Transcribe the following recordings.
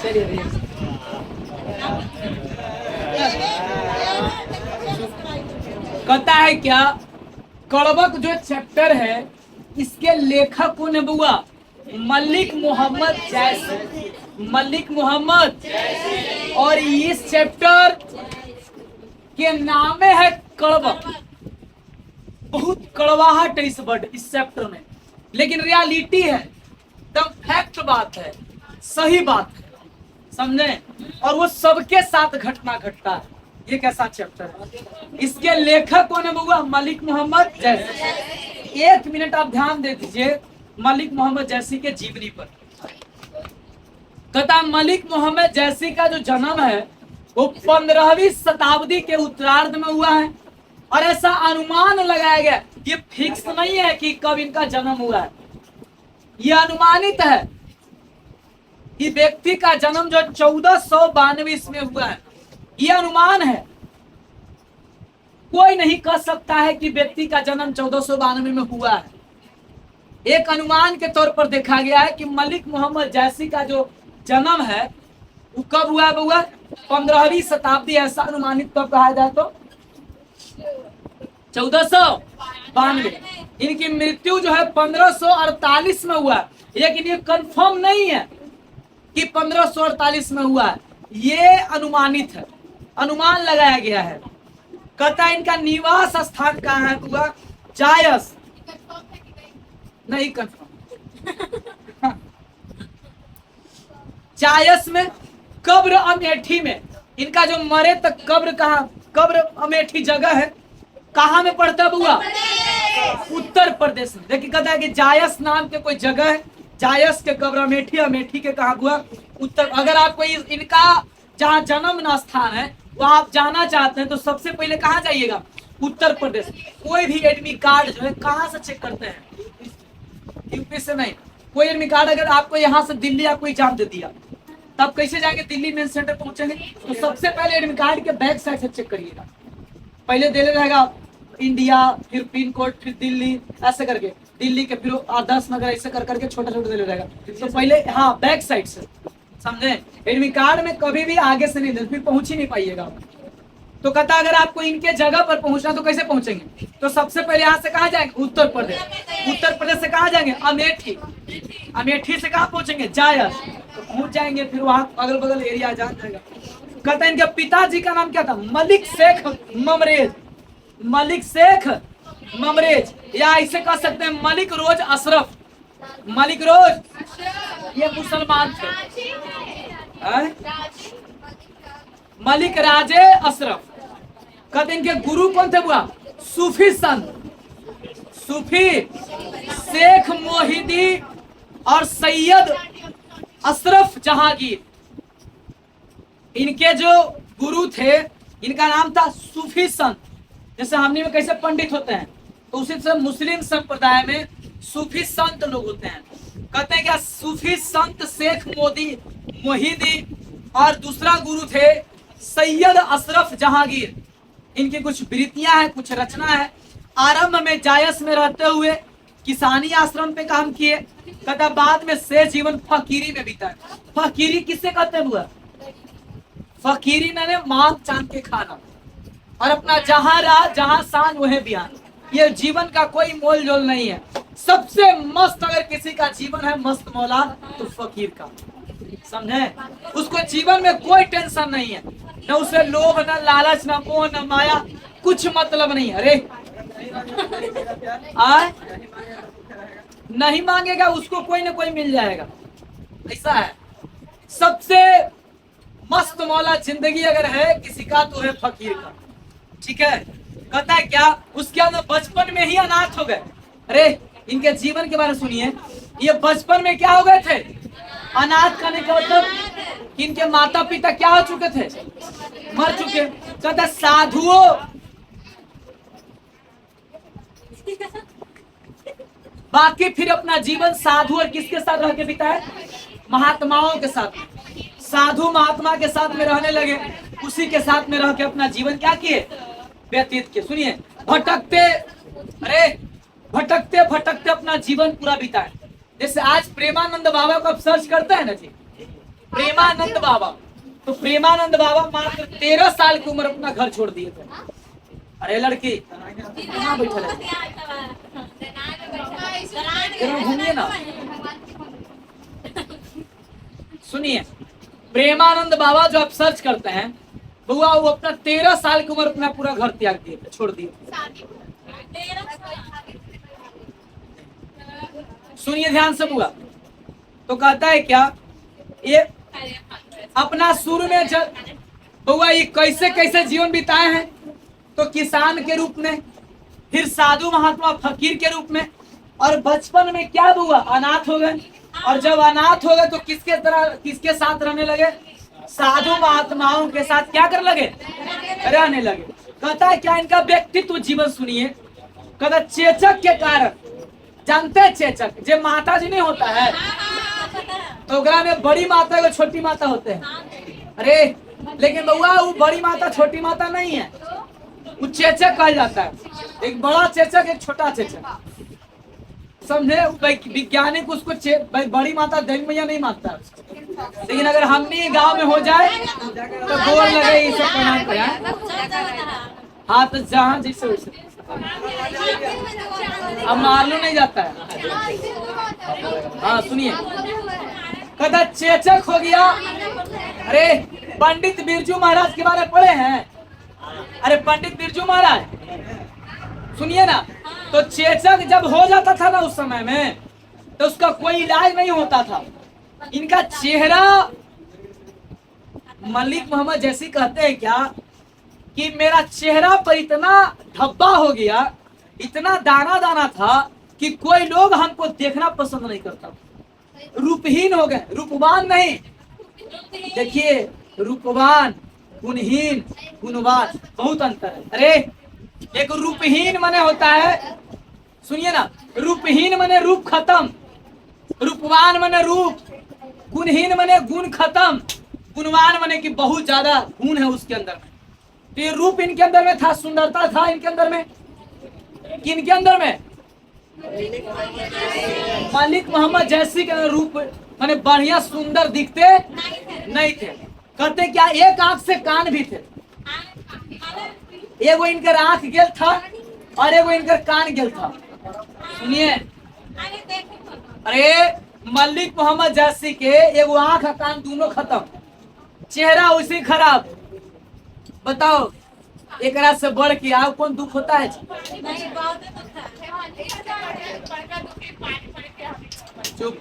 चलिए भैया। कहता है क्या, कड़बक जो चैप्टर है इसके लेखक कौन है बुआ? मलिक मोहम्मद जैसी, मलिक मोहम्मद। और इस चैप्टर के नाम है कड़बक। बहुत कड़वाहट है इस वर्ड, इस चैप्टर में, लेकिन रियलिटी है, एकदम फैक्ट बात है, सही बात है, समझे? और वो सबके साथ घटना घटता है। ये कैसा चैप्टर है? इसके लेखक कौन है बुआ? मलिक मोहम्मद जैसी। एक मिनट आप ध्यान दे दीजिए मलिक मोहम्मद जैसी के जीवनी पर। कहता मलिक मोहम्मद जैसी का जो जन्म है वो 15वीं शताब्दी के उत्तरार्ध में हुआ है। और ऐसा अनुमान लगाया गया, ये फिक्स नहीं है कि कब इनका जन्म हुआ है, ये अनुमानित है। ये व्यक्ति का जन्म जो 1492 ईस्वी में हुआ है, ये अनुमान है। कोई नहीं कह सकता है कि व्यक्ति का जन्म 1492 में हुआ है। एक अनुमान के तौर पर देखा गया है कि मलिक मोहम्मद जैसी का जो जन्म है वो कब हुआ है? 15वीं शताब्दी, ऐसा अनुमानित कब कहा जाए तो 1492। इनकी मृत्यु जो है 1548 में हुआ है, लेकिन ये कंफर्म नहीं है कि 1548 में हुआ है, ये अनुमानित है, अनुमान लगाया गया है। कहता है इनका निवास स्थान कहाँ है हुआ? जायस, नहीं कंफर्म। जायस में, कब्र अमेठी में। इनका जो मरे तक कब्र कहाँ? कब्र अमेठी जगह है, कहाँ में पड़ता है बुआ? उत्तर प्रदेश में। देखिए कहता है कि जायस नाम के कोई जगह है, जायस के कब्र अमेठी, अमेठी के कहाँ हुआ? उत्तर। अगर आपको इनका जहाँ जन्म स्थान है वहाँ आप जाना चाहते हैं तो सबसे पहले कहाँ जाइएगा? उत्तर प्रदेश। कोई भी एडमिट कार्ड जो है कहाँ से चेक करते हैं? यूपी से नहीं। कोई एडमिट कार्ड अगर आपको यहाँ से दिल्ली आपको एग्जाम दे दिया, तब कैसे जाएंगे दिल्ली मेन सेंटर पहुंचेंगे? तो सबसे पहले एडमिट कार्ड के बैक साइड से चेक करिएगा। पहले दे रहेगा इंडिया, फिर पिन कोड, फिर दिल्ली, ऐसे करके दिल्ली के फिर 10 नगर, ऐसे कर करके छोटा छोटा दे रहेगा। तो पहले हाँ बैक साइड से, समझे? एडमिट कार्ड में कभी भी आगे से नहीं दे, फिर पहुंच ही नहीं पाइएगा। तो कहता अगर आपको इनके जगह पर पहुंचना तो कैसे पहुंचेंगे? तो सबसे पहले यहाँ से कहाँ जाएंगे? उत्तर प्रदेश। उत्तर प्रदेश से कहाँ जाएंगे? अमेठी। अमेठी से कहाँ पहुंचेंगे? जायस। तो पहुंच जाएंगे, फिर वहाँ अगल बगल एरिया जान जाएगा। कहता है इनके पिताजी का नाम क्या था? मलिक शेख ममरेज। मलिक शेख ममरेज, या ऐसे कह सकते हैं मलिक रोज अशरफ। मलिक रोज, ये मुसलमान थे। मलिक राजे अशरफ। कहते इनके गुरु कौन थे बुआ? सूफी संत, सूफी शेख मोहिदी और सैयद अशरफ जहांगीर। इनके जो गुरु थे इनका नाम था सूफी संत। जैसे हमने में कैसे पंडित होते हैं, तो उसी तरह मुस्लिम संप्रदाय में सूफी संत लोग होते हैं। कहते हैं क्या? सूफी संत शेख मोहिदी और दूसरा गुरु थे सैयद अशरफ जहांगीर। इनकी कुछ वृत्तियां हैं, कुछ रचना है। आरंभ में जायस में रहते हुए किसानी आश्रम पे काम किए। कहता बाद में शेष जीवन फकीरी में बीता। फकीरी किससे कहते हुआ? फकीरी ने मांग चांद के खाना, और अपना जहां रात जहां शान वह बयान। ये जीवन का कोई मोल जोल नहीं है। सबसे मस्त अगर किसी का जीवन है मस्त मौला तो फकीर का, समझे? उसको जीवन में कोई टेंशन नहीं है, न उसे लोभ, न लालच, न मोह, न माया, कुछ मतलब नहीं। अरे नहीं मांगेगा उसको कोई न कोई मिल जाएगा, ऐसा है। सबसे मस्त मौला जिंदगी अगर है किसी का तो है फकीर का, ठीक है? कहता है क्या? उसके अंदर बचपन में ही अनाथ हो गए। अरे इनके जीवन के बारे में सुनिए, ये बचपन में क्या हो गए थे? अनाथ करने का मतलब इनके माता पिता क्या हो चुके थे? मर चुके। कहता साधुओं, बाकी फिर अपना जीवन साधु और किसके साथ रह के बिताए? महात्माओं के साथ। साधु महात्मा के साथ में रहने लगे, उसी के साथ में रह के अपना जीवन क्या किए? व्यतीत किए। सुनिए, भटकते, अरे भटकते भटकते अपना जीवन पूरा बिताए। जैसे आज प्रेमानंद बाबा को आप सर्च करते हैं ना जी, प्रेमानंद बाबा। तो प्रेमानंद बाबा मात्र 13 साल की उम्र अपना घर छोड़ दिए थे। अरे लड़की कहाँ बैठल है, जरा घूमिए ना। सुनिए, प्रेमानंद बाबा जो आप सर्च करते हैं बुआ, वो अपना 13 साल की उम्र अपना पूरा घर त्याग दिए थे, छोड़ दिए थे। सुनिए ध्यान से बुआ, तो कहता है क्या ये अपना शुरू में जब बुआ ये कैसे कैसे जीवन बिताए हैं, तो किसान के रूप में, फिर साधु महात्मा फकीर के रूप में, और बचपन में क्या बुआ अनाथ हो गए। और जब अनाथ हो गए तो किसके साथ रहने लगे, साधु महात्माओं के साथ क्या कर लगे, रहने लगे। कहता है क्या इनका व्यक्तित्व जीवन सुनिए। कहता चेचक के कारण, जानते हैं चेचक जो माता जी नहीं होता है, तो ग्राम में बड़ी माता को छोटी माता होते हैं। अरे लेकिन बउआ वो बड़ी माता छोटी माता नहीं है, वो चेचक कहा जाता है। एक बड़ा चेचक एक छोटा चेचक, समझे। वैज्ञानिक उसको बड़ी माता देवी मैया नहीं मानता है, लेकिन अगर हमने गांव में हो जाए तो गोर लगे ये सब प्रणाम करें। हाँ तो जहाँ जैसे वैसे अब मालूम नहीं जाता है। हाँ सुनिए, कहता चेचक हो गया। अरे पंडित बिरजू महाराज के बारे में पढ़े हैं? अरे पंडित बिरजू महाराज सुनिए ना, तो चेचक जब हो जाता था ना उस समय में, तो उसका कोई इलाज नहीं होता था। इनका चेहरा मलिक मोहम्मद जैसी कहते हैं क्या कि मेरा चेहरा पर इतना धब्बा हो गया, इतना दाना दाना था कि कोई लोग हमको देखना पसंद नहीं करता। रूपहीन हो गए, रूपवान नहीं। देखिए रूपवान, गुणहीन, गुणवान बहुत अंतर है। अरे एक रूपहीन मने होता है, सुनिए ना, रूपहीन मने रूप खत्म, रूपवान मने रूप, गुणहीन मने गुण खत्म, गुणवान मने कि बहुत ज्यादा गुण है उसके अंदर में। तो ये रूप इनके अंदर में था, सुंदरता था इनके अंदर में, किनके अंदर में, मलिक मोहम्मद जैसी के रूप माने बढ़िया सुंदर दिखते नहीं थे। कहते क्या एक आंख से कान भी थे, एगो इनकर आंख गेल था और एगो इनकर कान गेल था। सुनिए, अरे मलिक मोहम्मद जैसी के एगो आंख और कान दोनों खत्म, चेहरा उसी खराब। बताओ एकरा से बढ़ के आओ कौन दुख होता है? चुप,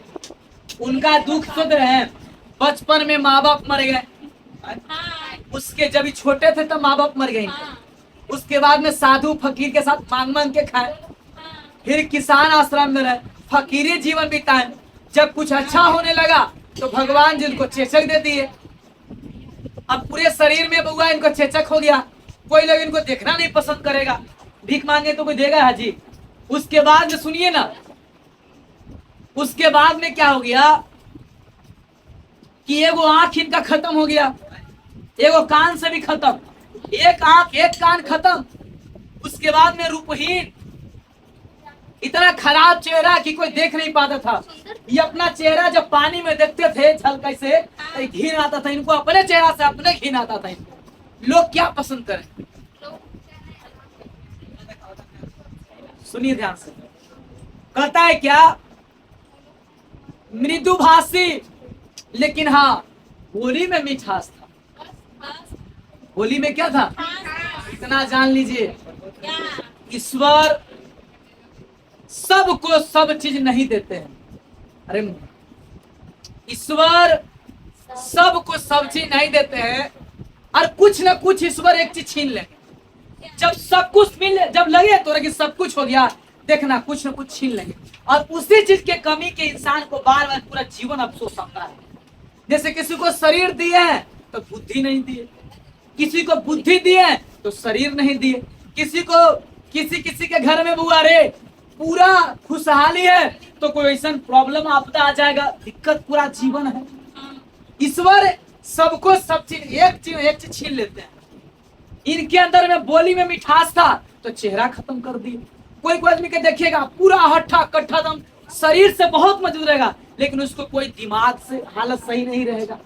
उनका दुख सुन रहे हैं। बचपन में माँ बाप मर गए, उसके जब छोटे थे तब माँ बाप मर गए। उसके बाद में साधु फकीर के साथ मांग मांग के खाए, फिर किसान आश्रम में रहे, फकीरी जीवन बिताए। जब कुछ अच्छा होने लगा तो भगवान जी उनको चेचक दे दिए। अब पूरे शरीर में बुआ इनको चेचक हो गया, कोई लोग इनको देखना नहीं पसंद करेगा, भीख मांगे तो कोई देगा हाजी। उसके बाद में सुनिए ना, उसके बाद में क्या हो गया कि एगो आंख इनका खत्म हो गया, एगो कान से भी खत्म, एक आंख एक कान खत्म। उसके बाद में रूपहीन, इतना खराब चेहरा कि कोई देख नहीं पाता था। ये अपना चेहरा जब पानी में देखते थे झलक से तो घिन आता था इनको, अपने चेहरा से अपने घिन आता था इनको। लोग क्या पसंद करें? सुनिए ध्यान से, कहता है क्या मृदुभाषी, लेकिन हाँ होली में मिठास था। होली में क्या था इतना जान लीजिए, ईश्वर सबको सब चीज नहीं देते हैं। अरे ईश्वर सबको सब चीज नहीं देते हैं, और कुछ ना कुछ ईश्वर एक चीज छीन लेंगे। जब सब कुछ मिल, जब लगे तो कि सब कुछ हो गया, देखना कुछ ना कुछ छीन लेंगे। और उसी चीज के कमी के इंसान को बार बार पूरा जीवन अफसोस आता है। जैसे किसी को शरीर दिए हैं तो बुद्धि नहीं दिए, किसी को बुद्धि दिए तो शरीर नहीं दिए, किसी को किसी के घर में बुआ रे पूरा खुशहाली है तो कोई ऐसा प्रॉब्लम आपदा आ जाएगा, दिक्कत पूरा जीवन है। ईश्वर सबको सब चीज एक चीज छीन लेते हैं। इनके अंदर में बोली में मिठास था तो चेहरा खत्म कर दिए। कोई आदमी के देखिएगा पूरा हट्ठा कट्ठा दम, शरीर से बहुत मजबूत रहेगा, लेकिन उसको कोई दिमाग से हालत सही नहीं रहेगा।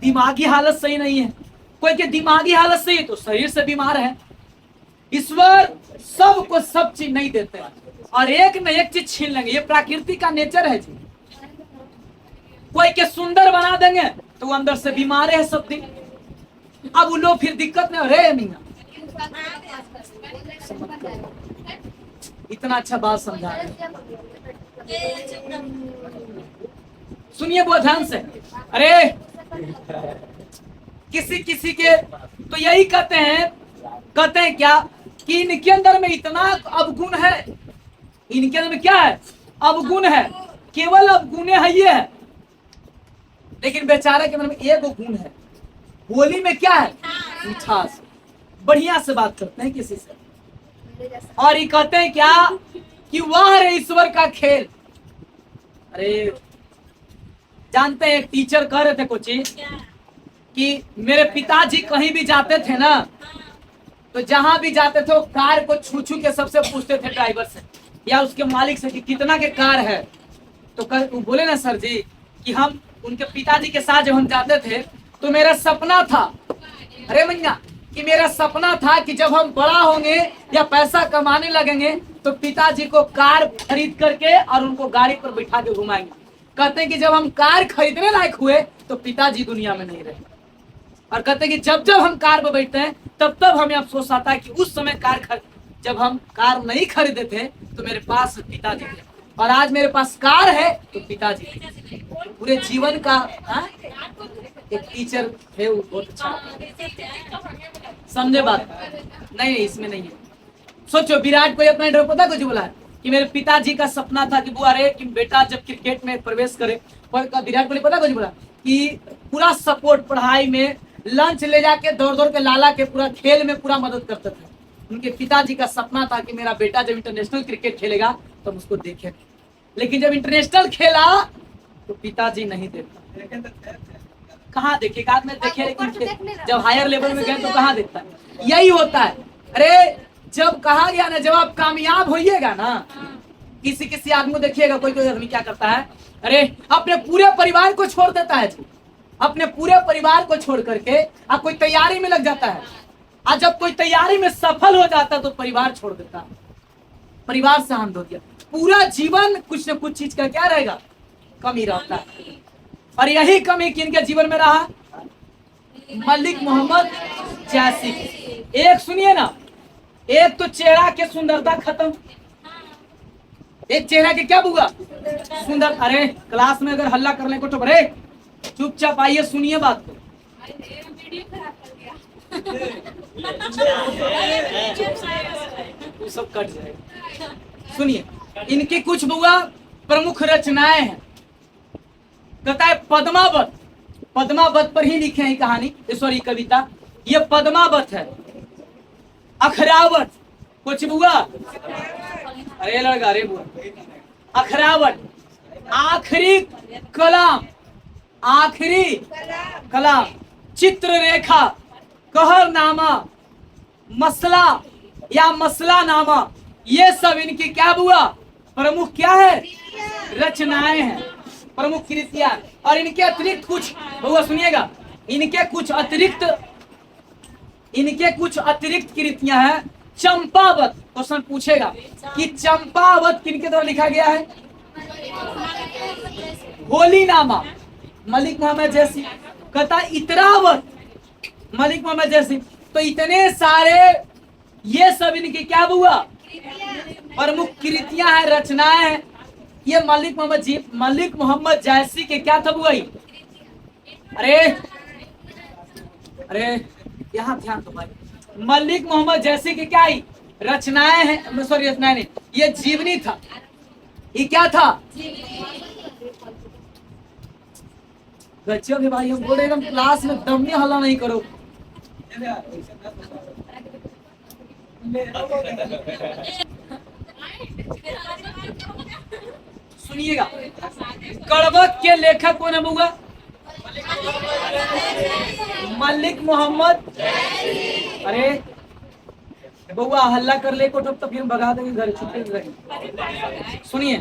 दिमागी हालत सही नहीं है, कोई के दिमागी हालत सही है तो शरीर से बीमार है। ईश्वर सबको सब चीज नहीं देते हैं और एक न एक चीज छीन लेंगे, ये प्रकृति का नेचर है जी। कोई के सुंदर बना देंगे तो वो अंदर से बीमार है सब दिन। अब वो लोग फिर दिक्कत नहीं, अरे मियां इतना अच्छा बात समझा रहे, सुनिए बहुत ध्यान से। अरे किसी किसी के तो यही कहते हैं क्या कि इनके अंदर में इतना अवगुण है, इनके अंदर में क्या है, अवगुण है, केवल अवगुण है ये है, लेकिन बेचारे के अंदर में एक गुण है, बोली में क्या है, मिठास, बढ़िया से बात करते हैं किसी से। और ये कहते हैं क्या कि वह है ईश्वर का खेल। अरे जानते हैं एक टीचर कह रहे थे कुछ कि मेरे पिताजी कहीं भी जाते थे ना तो जहां भी जाते थे वो कार को छू छू के सबसे पूछते थे ड्राइवर से या उसके मालिक से कि कितना के कार है। तो वो बोले ना सर जी कि हम उनके पिताजी के साथ जब हम जाते थे तो मेरा सपना था, अरे भैया कि मेरा सपना था कि जब हम बड़ा होंगे या पैसा कमाने लगेंगे तो पिताजी को कार खरीद करके और उनको गाड़ी पर बिठा के घुमाएंगे। कहते हैं कि जब हम कार खरीदने लायक हुए तो पिताजी दुनिया में नहीं रहे, और कहते हैं कि जब जब हम कार पर बैठते हैं तब तब हमें अफसोस आता है कि उस समय जब हम कार नहीं खरीदे थे तो मेरे पास पिताजी थे, और आज मेरे पास कार है तो पिताजी थे। पूरे जीवन का एक टीचर है वो बहुत अच्छा, समझे बात? नहीं इसमें नहीं है। सोचो विराट कोहली अपना इंटरव्यू पता कुछ बोला है कि मेरे पिताजी का सपना था कि बुआ रे कि बेटा जब क्रिकेट में प्रवेश करे, पर विराट कोहली पता कुछ बोला कि पूरा सपोर्ट पढ़ाई में, लंच ले जाके दौड़ दौड़ के लाला के पूरा खेल में पूरा मदद करते थे। उनके पिताजी का सपना था कि मेरा बेटा जब इंटरनेशनल क्रिकेट खेलेगा तो हम उसको देखें, लेकिन जब इंटरनेशनल खेला तो पिताजी नहीं देखता। कहाँ देखेगा आदमी, देखे लेकिन जब हायर लेवल में गए तो कहाँ देखता है। यही होता है। अरे जब कहा गया ना जब आप कामयाब होइएगा ना, किसी किसी आदमी को देखिएगा, कोई कोई आदमी क्या करता है, अरे अपने पूरे परिवार को छोड़ देता है जी, अपने पूरे परिवार को छोड़ करके आप कोई तैयारी में लग जाता है, और जब कोई तैयारी में सफल हो जाता है तो परिवार छोड़ देता है, परिवार से हाथ धो दिया। पूरा जीवन कुछ न कुछ चीज का क्या रहेगा, कमी रहता है। और यही कमी किनके जीवन में रहा, मलिक मोहम्मद जैसी। एक सुनिए ना, एक तो चेहरा के सुंदरता खत्म, एक चेहरा के क्या बुआ सुंदर। अरे क्लास में अगर हल्ला करने को तो अरे चुपचाप आइए सुनिए बात को। वो सब कट जाएगा। सुनिए इनकी कुछ बुआ प्रमुख रचनाएं हैं। कहता है पद्मावत, पद्मावत पर ही लिखे हैं कहानी, सॉरी कविता। ये पद्मावत है। अखरावत कुछ बुआ, अरे लड़का अरे बुआ, अखरावत, आखिरी कलाम, आखिरी कलाम, चित्ररेखा, कहरनामा, मसला या मसला नामा, ये सब इनकी क्या बुआ प्रमुख क्या है रचनाएं हैं, प्रमुख कृतियां। और इनके अतिरिक्त कुछ बुआ सुनिएगा, इनके कुछ अतिरिक्त कृतियां हैं। चंपावत, क्वेश्चन पूछेगा कि चंपावत किनके द्वारा लिखा गया है, होलीनामा मलिक मोहम्मद जैसी। कहता इतरावत मलिक मोहम्मद जैसी। तो इतने सारे ये सब इनकी क्या बुआ प्रमुख कृतियां हैं, रचनाएं हैं। ये मलिक मोहम्मद जैसी के क्या था बुआ? अरे यहाँ ध्यान दो भाई, मलिक मोहम्मद जैसी की क्या आई रचनाएं हैं, सॉरी रचनाएं नहीं, ये जीवनी था। ये क्या था बच्चों के भाई, हम बोल रहे एकदम क्लास में दम नहीं हल्ला नहीं करो। सुनिएगा, कड़वक के लेखक कौन है बुआ? मलिक मोहम्मद। अरे बउआ हल्ला कर ले को तो फिर भगा देंगे घर, छुट्टी रहेगी। सुनिए,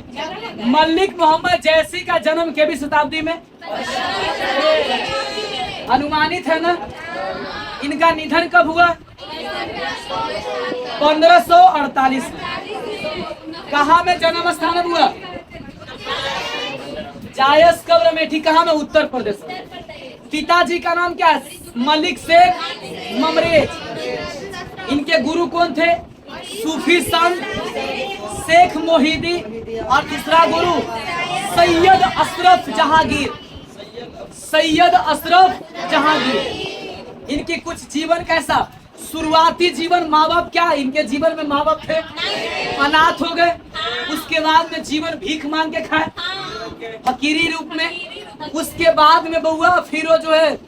मलिक मोहम्मद जैसी का जन्म 20वीं शताब्दी में, अनुमानित है ना। इनका निधन कब हुआ? 1548 में। कहाँ में जन्म स्थान हुआ? जायस कब्र अमेठी। कहाँ में? उत्तर प्रदेश में। पिताजी का नाम क्या है? मलिक शेख ममरेज। इनके गुरु कौन थे? सूफी संत शेख मोहिदी। और तीसरा गुरु सैयद अशरफ जहांगीर। सैयद अशरफ जहांगीर। इनकी कुछ जीवन कैसा? शुरुआती जीवन, माँ बाप क्या इनके जीवन में माँ बाप थे? अनाथ हो गए। उसके बाद में जीवन भीख मांग के खाए फकीरी रूप में। उसके बाद में बउआ फिर वो जो है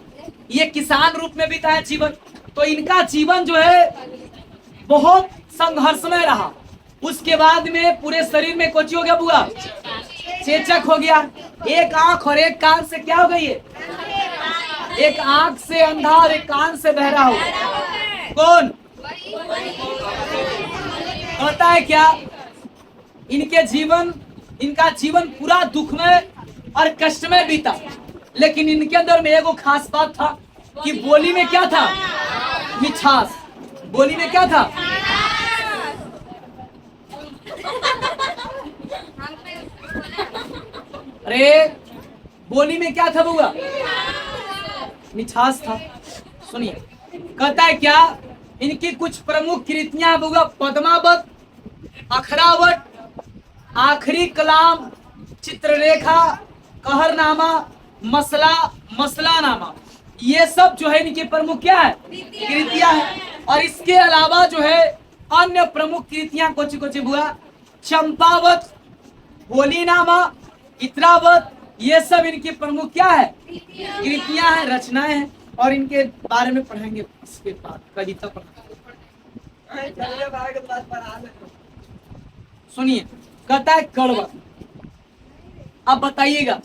ये किसान रूप में बिताया जीवन। तो इनका जीवन जो है बहुत संघर्षमय रहा। उसके बाद में पूरे शरीर में कोची हो गया बुआ? चेचक हो गया। एक आंख और एक कान से क्या हो गई है? एक आंख से अंधा और एक कान से बहरा हो। कौन होता है क्या? इनका जीवन पूरा दुखमय और कष्टमय बीता। लेकिन इनके अंदर में एगो खास बात था कि बोली में क्या था? मिठास। बोली में क्या था? अरे बोली में क्या था बुआ? मिठास था। सुनिए, कहता है क्या? इनकी कुछ प्रमुख कृतियां बुआ: पद्मावत, अखरावट, आखिरी कलाम, चित्ररेखा, कहरनामा, मसलानामा। ये सब जो है इनकी प्रमुख क्या है? कृतियां है। और इसके अलावा जो है अन्य प्रमुख कृतियां कोची कोची बुआ? चंपावत, होलीनामा, इतरावत। ये सब इनकी प्रमुख क्या है? कृतियां हैं, रचनाएं हैं। और इनके बारे में पढ़ेंगे इसके बाद, कविता पढ़ेंगे। सुनिए, कहता है कड़वा। अब बताइएगा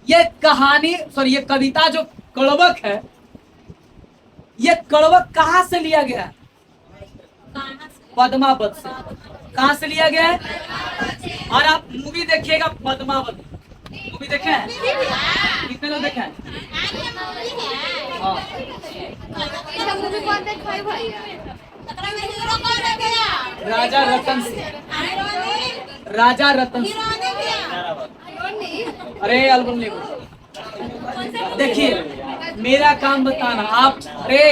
ये कहानी ये कविता जो कड़वक है, ये कड़वक कहाँ से लिया गया है? पद्मावत से। कहाँ से लिया गया है? और आप मूवी देखिएगा पद्मावत। मूवी देखे हैं? कितने लोग देखे हैं? हाँ। राजा रतन सिंह। राजा रतन सिंह। अरे एल्बम ले देखिए, मेरा काम बताना आप। अरे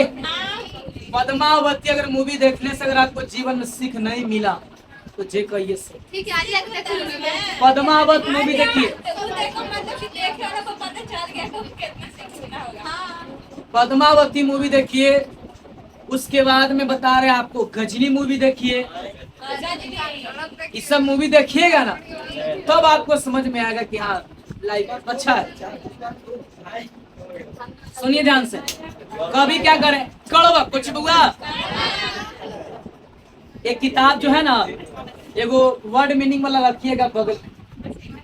पद्मावती अगर मूवी देखने से अगर आपको जीवन में सीख नहीं मिला तो जे कहिए से। पद्मावत मूवी देखिए। पद्मावती मूवी देखिए। उसके बाद में बता रहे आपको गजनी मूवी देखिए। ये सब मूवी देखिएगा ना, तब आपको समझ में आएगा कि हाँ लाइफ अच्छा है। सुनिए ध्यान से। कभी क्या करें? कड़वा कुछ बुआ। एक किताब जो है ना, एगो वर्ड मीनिंग वाला रखिएगा बगल में।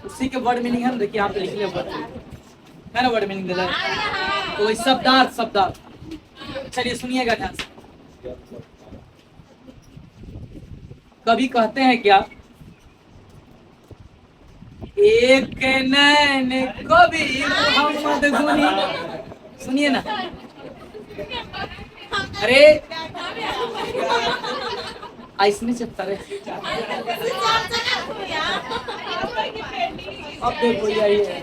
उसी के वर्ड मीनिंग है ना, देखिए यहाँ पे लिख लिया है ना, वर्ड मीनिंग दे तो वही शब्दार्थ। चलिए सुनिएगा ध्यान से। कभी कहते हैं क्या? एक नैन कभी मोहम्मद गुनी। सुनिए ना। अरे ऐसने चलता रहे। अब देखो यही है।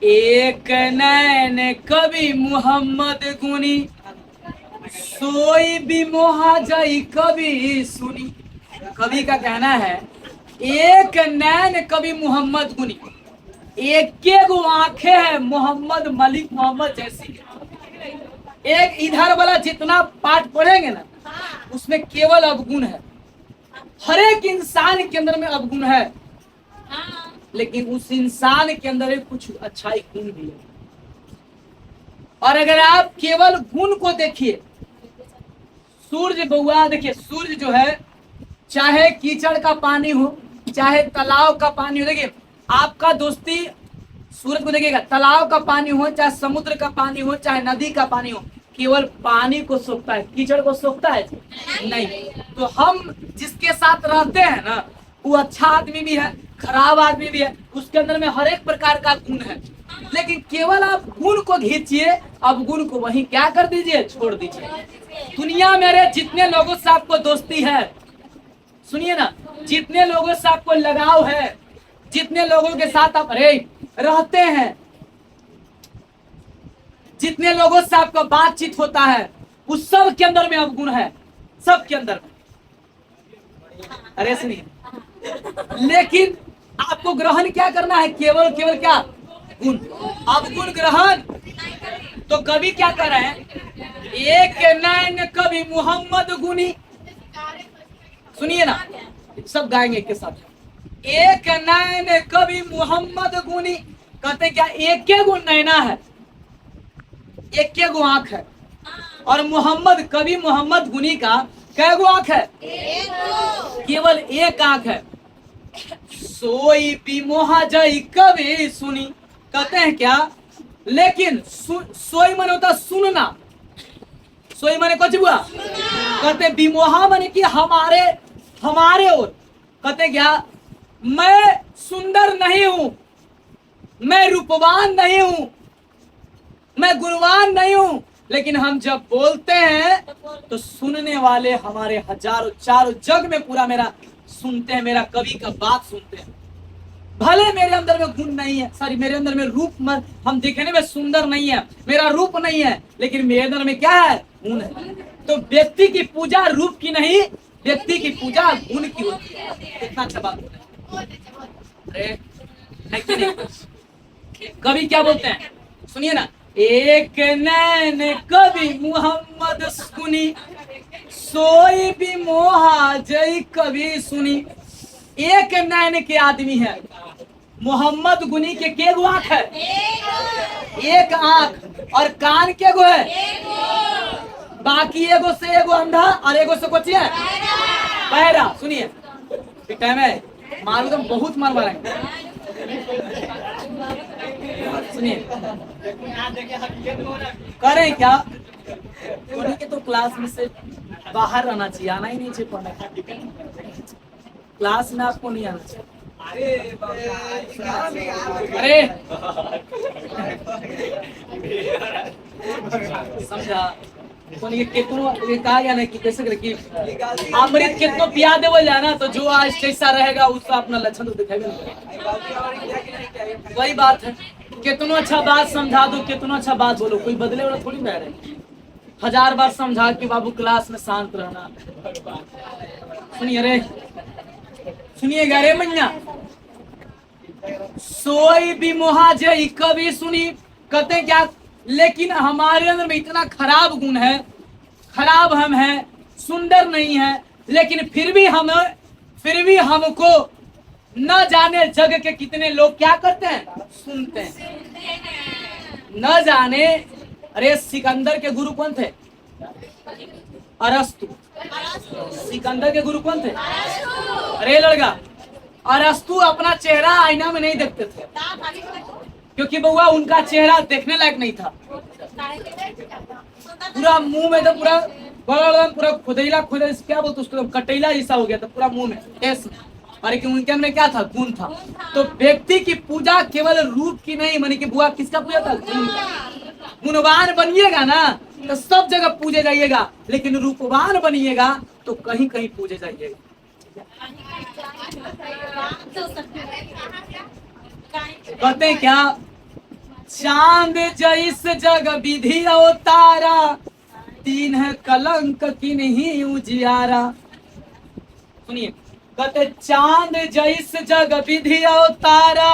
एक नैन कभी मोहम्मद गुनी, सोई भी मोहा जाई कभी सुनी। कवि का कहना है एक नैन कभी मोहम्मद गुनी, एक गो आंखें हैं मोहम्मद मलिक मोहम्मद जैसी। एक इधर वाला जितना पाठ पढ़ेंगे ना, उसमें केवल अवगुण है। हर एक इंसान के अंदर में अवगुण है, लेकिन उस इंसान के अंदर एक कुछ अच्छाई गुण भी है। और अगर आप केवल गुण को देखिए, सूर्य बउआ देखिए, सूर्य जो है चाहे कीचड़ का पानी हो, चाहे तालाब का पानी हो। देखिए आपका दोस्ती सूरज को देखिएगा, तालाब का पानी हो, चाहे समुद्र का पानी हो, चाहे नदी का पानी हो, केवल पानी को सोखता है, कीचड़ को सोखता है नहीं। तो हम जिसके साथ रहते हैं ना, वो अच्छा आदमी भी है, खराब आदमी भी है, उसके अंदर में हर एक प्रकार का गुण है। लेकिन केवल आप गुण को खींचिए, अब गुण को वहीं क्या कर दीजिए, छोड़ दीजिए। दुनिया मेरे जितने लोगों से आपको दोस्ती है, सुनिए ना, जितने लोगों से आपको लगाव है, जितने लोगों के साथ आप रहते हैं, जितने लोगों से आपका बातचीत होता है, उस सब के अंदर में अवगुण है, सब के अंदर में। अरे सुनिए, लेकिन आपको ग्रहण क्या करना है, केवल केवल क्या, गुण। अवगुण ग्रहण। तो कवि क्या कर रहे हैं, एक नैन कवि मोहम्मद गुनी, सुनिए ना, सब गाएंगे एक के साथ। एक नैन कवि मोहम्मद गुनी, कहते क्या, एक के गुण नैना है, एक के गो आंख है, और मोहम्मद कवि मोहम्मद गुनी का कै गो आंख है, केवल एक आंख है। सोई बिमोहा जई कवि सुनी, कहते हैं क्या, लेकिन सोई मन होता सुनना, सोई मने कुछ हुआ, कहते बिमोहा मने कि हमारे हमारे ओर, कहते क्या, मैं सुंदर नहीं हूं, मैं रूपवान नहीं हूं, मैं गुणवान नहीं हूं, लेकिन हम जब बोलते हैं तो सुनने वाले हमारे हजारों चारों जग में पूरा मेरा सुनते हैं, मेरा कवि का बात सुनते हैं। भले मेरे अंदर में गुण नहीं है, सॉरी मेरे अंदर में रूप, हम दिखने में सुंदर नहीं है, मेरा रूप नहीं है, लेकिन मेरे अंदर में क्या है, गुण है। तो व्यक्ति की पूजा रूप की नहीं, व्यक्ति की पूजा गुण की होती है। कितना अच्छा बात है। अरे कवि क्या बोलते हैं, सुनिए ना, एक नैन कवि मोहम्मद सुनी, सोई भी मोहा जय कवि सुनी। एक नैन के आदमी है, मोहम्मद गुनी के गो आंख है, एक आंख, और कान के गो है, बाकी एगो से एगो अंधा और एगो से कुछ है बहरा। सुनिए टाइम है, मारू तो बहुत मार मारेंगे। सुनिए करें क्या, उन्हीं के तो क्लास में से बाहर रहना चाहिए, आना ही नहीं चाहिए पढ़ने, क्लास में आपको नहीं आना चाहिए। अरे समझा, ये कितनो ये कहा गया ना कि कैसे कि अमृत कितनो पिया देवल जाना, तो जो आज जैसा रहेगा उसका अपना लक्षण तो दिखाएगा। वही बात है, कितनो अच्छा बात समझा दो, कितनो अच्छा बात बोलो, कोई बदले वाला थोड़ी ना रहे। 1000 बार समझा कि बाबू क्लास में शांत रहना। सुनिए रे, सुनिएगा रे मैया, सोई भी मोहा जय कभी सुनी, कहते क्या, लेकिन हमारे अंदर में इतना खराब गुण है, खराब हम हैं, सुंदर नहीं है, लेकिन फिर भी हमको न जाने जग के कितने लोग क्या करते हैं, सुनते हैं। न जाने, अरे सिकंदर के गुरु कौन थे, अरस्तु। सिकंदर के गुरु कौन थे, अरे लड़का, अरस्तु अपना चेहरा आईना में नहीं देखते थे, क्योंकि बउआ उनका चेहरा देखने लायक नहीं था। पूरा मुंह में तो पूरा बड़ा पूरा खुदैला क्या बोलते उसको, कटैला जैसा हो गया था पूरा मुंह में ऐसे, और उनके अंदर क्या था, गुण था। तो व्यक्ति की पूजा केवल रूप की नहीं, मानी कि बुआ किसका पूजा था, गुण का। गुणवान बनिएगा ना तो सब जगह पूजे जाइएगा, लेकिन रूपवान बनिएगा तो कहीं कहीं पूजे जाइएगा। कहते क्या, चांद जैस जग विधि अवतारा, तीन है कलंक की नहीं उजियारा। सुनिए, कहते चांद जैस जग विधि अवतारा,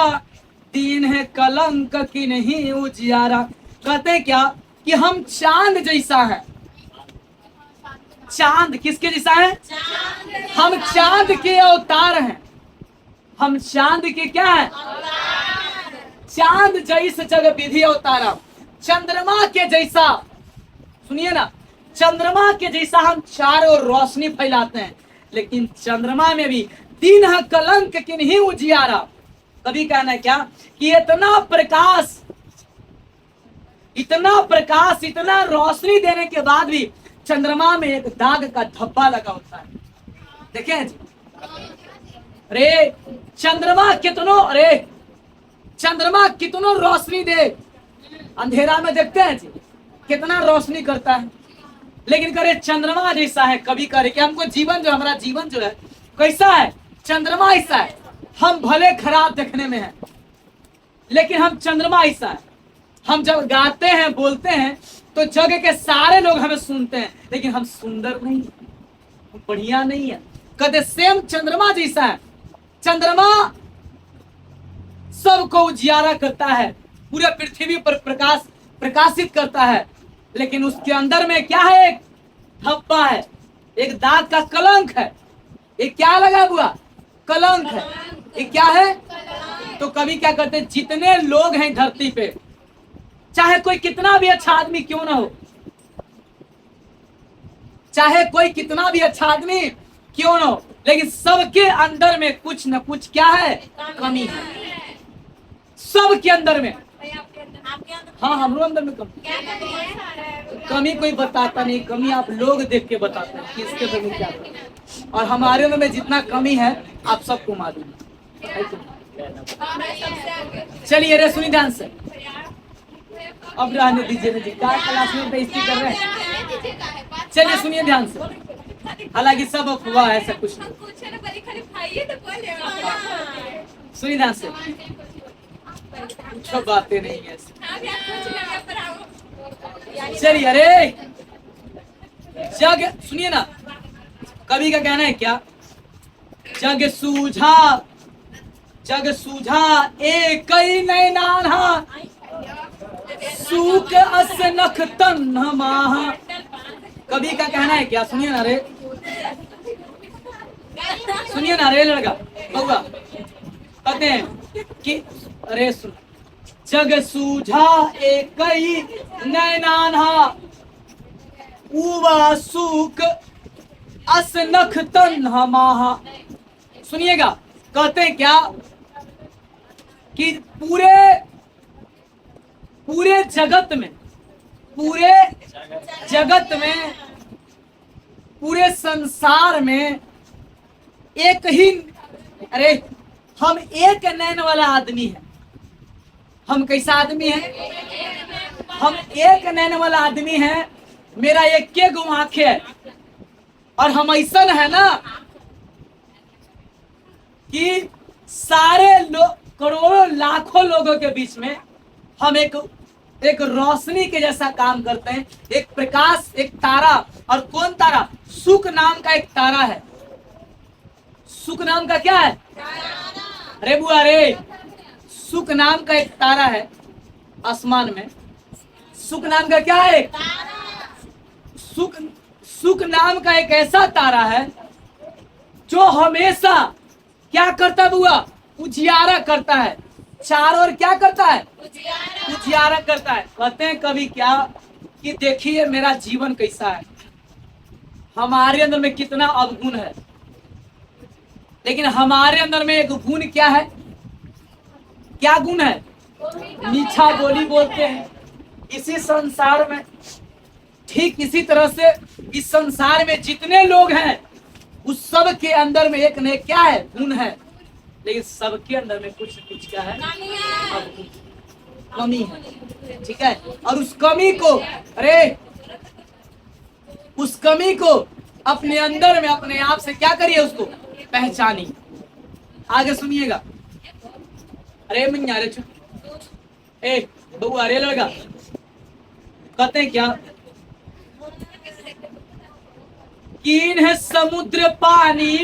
तीन है कलंक की नहीं उजियारा। कहते क्या कि हम चांद जैसा है। चांद किसके जैसा है, हम चांद के अवतार हैं, हम चांद के क्या है, चांद जैस जग विधि अवतारा, चंद्रमा के जैसा। सुनिए ना, चंद्रमा के जैसा हम चारों ओर रोशनी फैलाते हैं, लेकिन चंद्रमा में भी दिन है कलंक की नहीं उजियारा। कभी कहना है क्या कि इतना प्रकाश, इतना रोशनी देने के बाद भी चंद्रमा में एक दाग का धब्बा लगा होता है। देखें जी, अरे चंद्रमा कितनो रोशनी दे, अंधेरा में देखते हैं जी कितना रोशनी करता है, लेकिन करे चंद्रमा जैसा है। कभी करे कि हमको जीवन जो हमारा जीवन जो है कैसा है, चंद्रमा ऐसा है। हम भले खराब देखने में हैं, लेकिन हम चंद्रमा ऐसा है। हम जब गाते हैं बोलते हैं तो जगह के सारे लोग हमें सुनते हैं, लेकिन हम सुंदर नहीं, बढ़िया नहीं है। कहते सेम चंद्रमा जैसा है। चंद्रमा सबको उजियारा करता है, पूरे पृथ्वी पर प्रकाशित करता है, लेकिन उसके अंदर में क्या है, एक धब्बा है, एक दाग का कलंक है। ये क्या लगा हुआ, कलंक है। ये क्या है? तो कभी क्या करते, जितने लोग हैं धरती पे, चाहे कोई कितना भी अच्छा आदमी क्यों ना हो, चाहे कोई कितना भी अच्छा आदमी क्यों ना हो, लेकिन सबके अंदर में कुछ न कुछ क्या है, कमी है। सबके अंदर में, हाँ हमरो अंदर में कमी कोई बताता नहीं, कमी आप लोग देख के बताते हैं किसके अंदर में क्या कमी है। और हमारे अंदर में जितना कमी है आप सबको मालूम है। चलिए रे सुनी ध्यान से, अब रहने दीजिए ना जी, क्या क्लास में बेइज्जती कर रहे हैं। चलिए सुनिए ध्यान से, हालांकि सब अफवाह है, ऐसा कुछ नहीं। सुनिए ध्यान से, कुछ बातें नहीं है। चलिए अरे जग सुनिए ना, कवि का कहना है क्या, जग सूझा एक ही नैनान्हा, सूक अस नख तन माहा। कवि का कहना है क्या, सुनिए ना रे, सुनिए ना रे लड़का बउआ, कहते हैं कि अरे सुन, जग सूझा एक ही नैनान्हा, उवा सूक अस नख तन माहा। सुनिएगा, कहते हैं क्या कि पूरे जगत में, पूरे संसार में एक ही, अरे हम एक नैन वाला आदमी है। हम कैसा आदमी है, हम एक नैन वाला आदमी है। मेरा एक के गो आंखें है, और हम ऐसा है ना कि सारे लोग, करोड़ों लाखों लोगों के बीच में हम एक रोशनी के जैसा काम करते हैं, एक प्रकाश, एक तारा। और कौन तारा? सुख नाम का एक तारा है। सुख नाम का क्या है? अरे बुआ रे, सुख नाम का एक तारा है आसमान में। सुख नाम का क्या है? सुख नाम का एक ऐसा तारा है जो हमेशा क्या करता बुआ? उजियारा करता है, चारों ओर क्या करता है? उजियारा करता है। कहते हैं कभी क्या कि देखिए मेरा जीवन कैसा है, हमारे अंदर में कितना अवगुण है, लेकिन हमारे अंदर में एक गुण क्या है? क्या गुण है? मीठा बोली बोलते हैं। इसी संसार में, ठीक इसी तरह से इस संसार में जितने लोग हैं उस सब के अंदर में एक न क्या है? गुण है, लेकिन सबके अंदर में कुछ न कुछ क्या है? कमी है। ठीक है, और उस कमी को, अरे उस कमी को अपने अंदर में अपने आप से क्या करिए? उसको पहचानी। आगे सुनिएगा। अरे मैया रे चुप, ए बउआ, अरे लड़का, कहते हैं क्या? कीन है समुद्र पानी,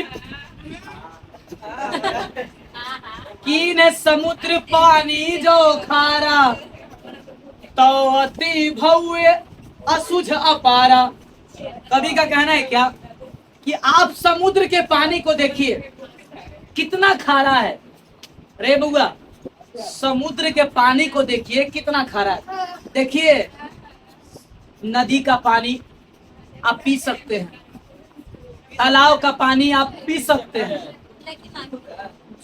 कीन है समुद्र पानी जो खारा, तो अति भव्य असुझ अपारा। कवि का कहना है क्या कि आप समुद्र के पानी को देखिए कितना खारा है। रे बउआ, समुद्र के पानी को देखिए कितना खारा है। देखिए नदी का पानी आप पी सकते हैं, तालाब का पानी आप पी सकते हैं,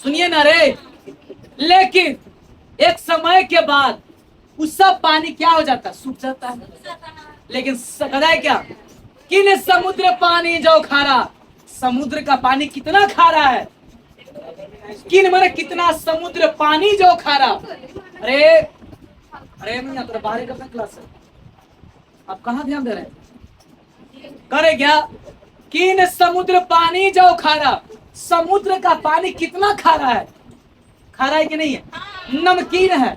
सुनिए ना रे, लेकिन एक समय के बाद उस सब पानी क्या हो जाता है? सूख जाता है। लेकिन कहता है क्या कि समुद्र पानी जो खारा, समुद्र का पानी कितना खारा है, किन माने कितना, समुद्र पानी जो खारा। अरे अरे मैं यहाँ बाहर का अपना क्लास है, आप कहाँ ध्यान दे रहे हैं? करे क्या? किन समुद्र पानी जो खारा, समुद्र का पानी कितना खारा है? खारा है कि नहीं है? नमकीन है।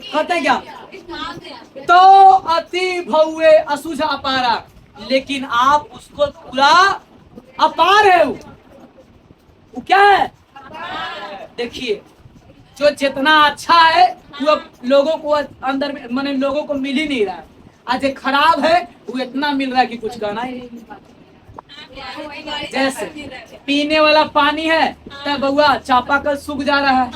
कहते हैं क्या? तो अति भव्य असुझ अपारा, लेकिन आप उसको पूरा अपार है। वो क्या है? देखिए, जो जितना अच्छा है वो लोगों को अंदर में, माने लोगों को मिल ही नहीं रहा है। आज खराब है वो इतना मिल रहा है कि कुछ कहना ही नहीं। जैसे पीने वाला पानी है तब बउआ चापाकल सूख जा रहा है।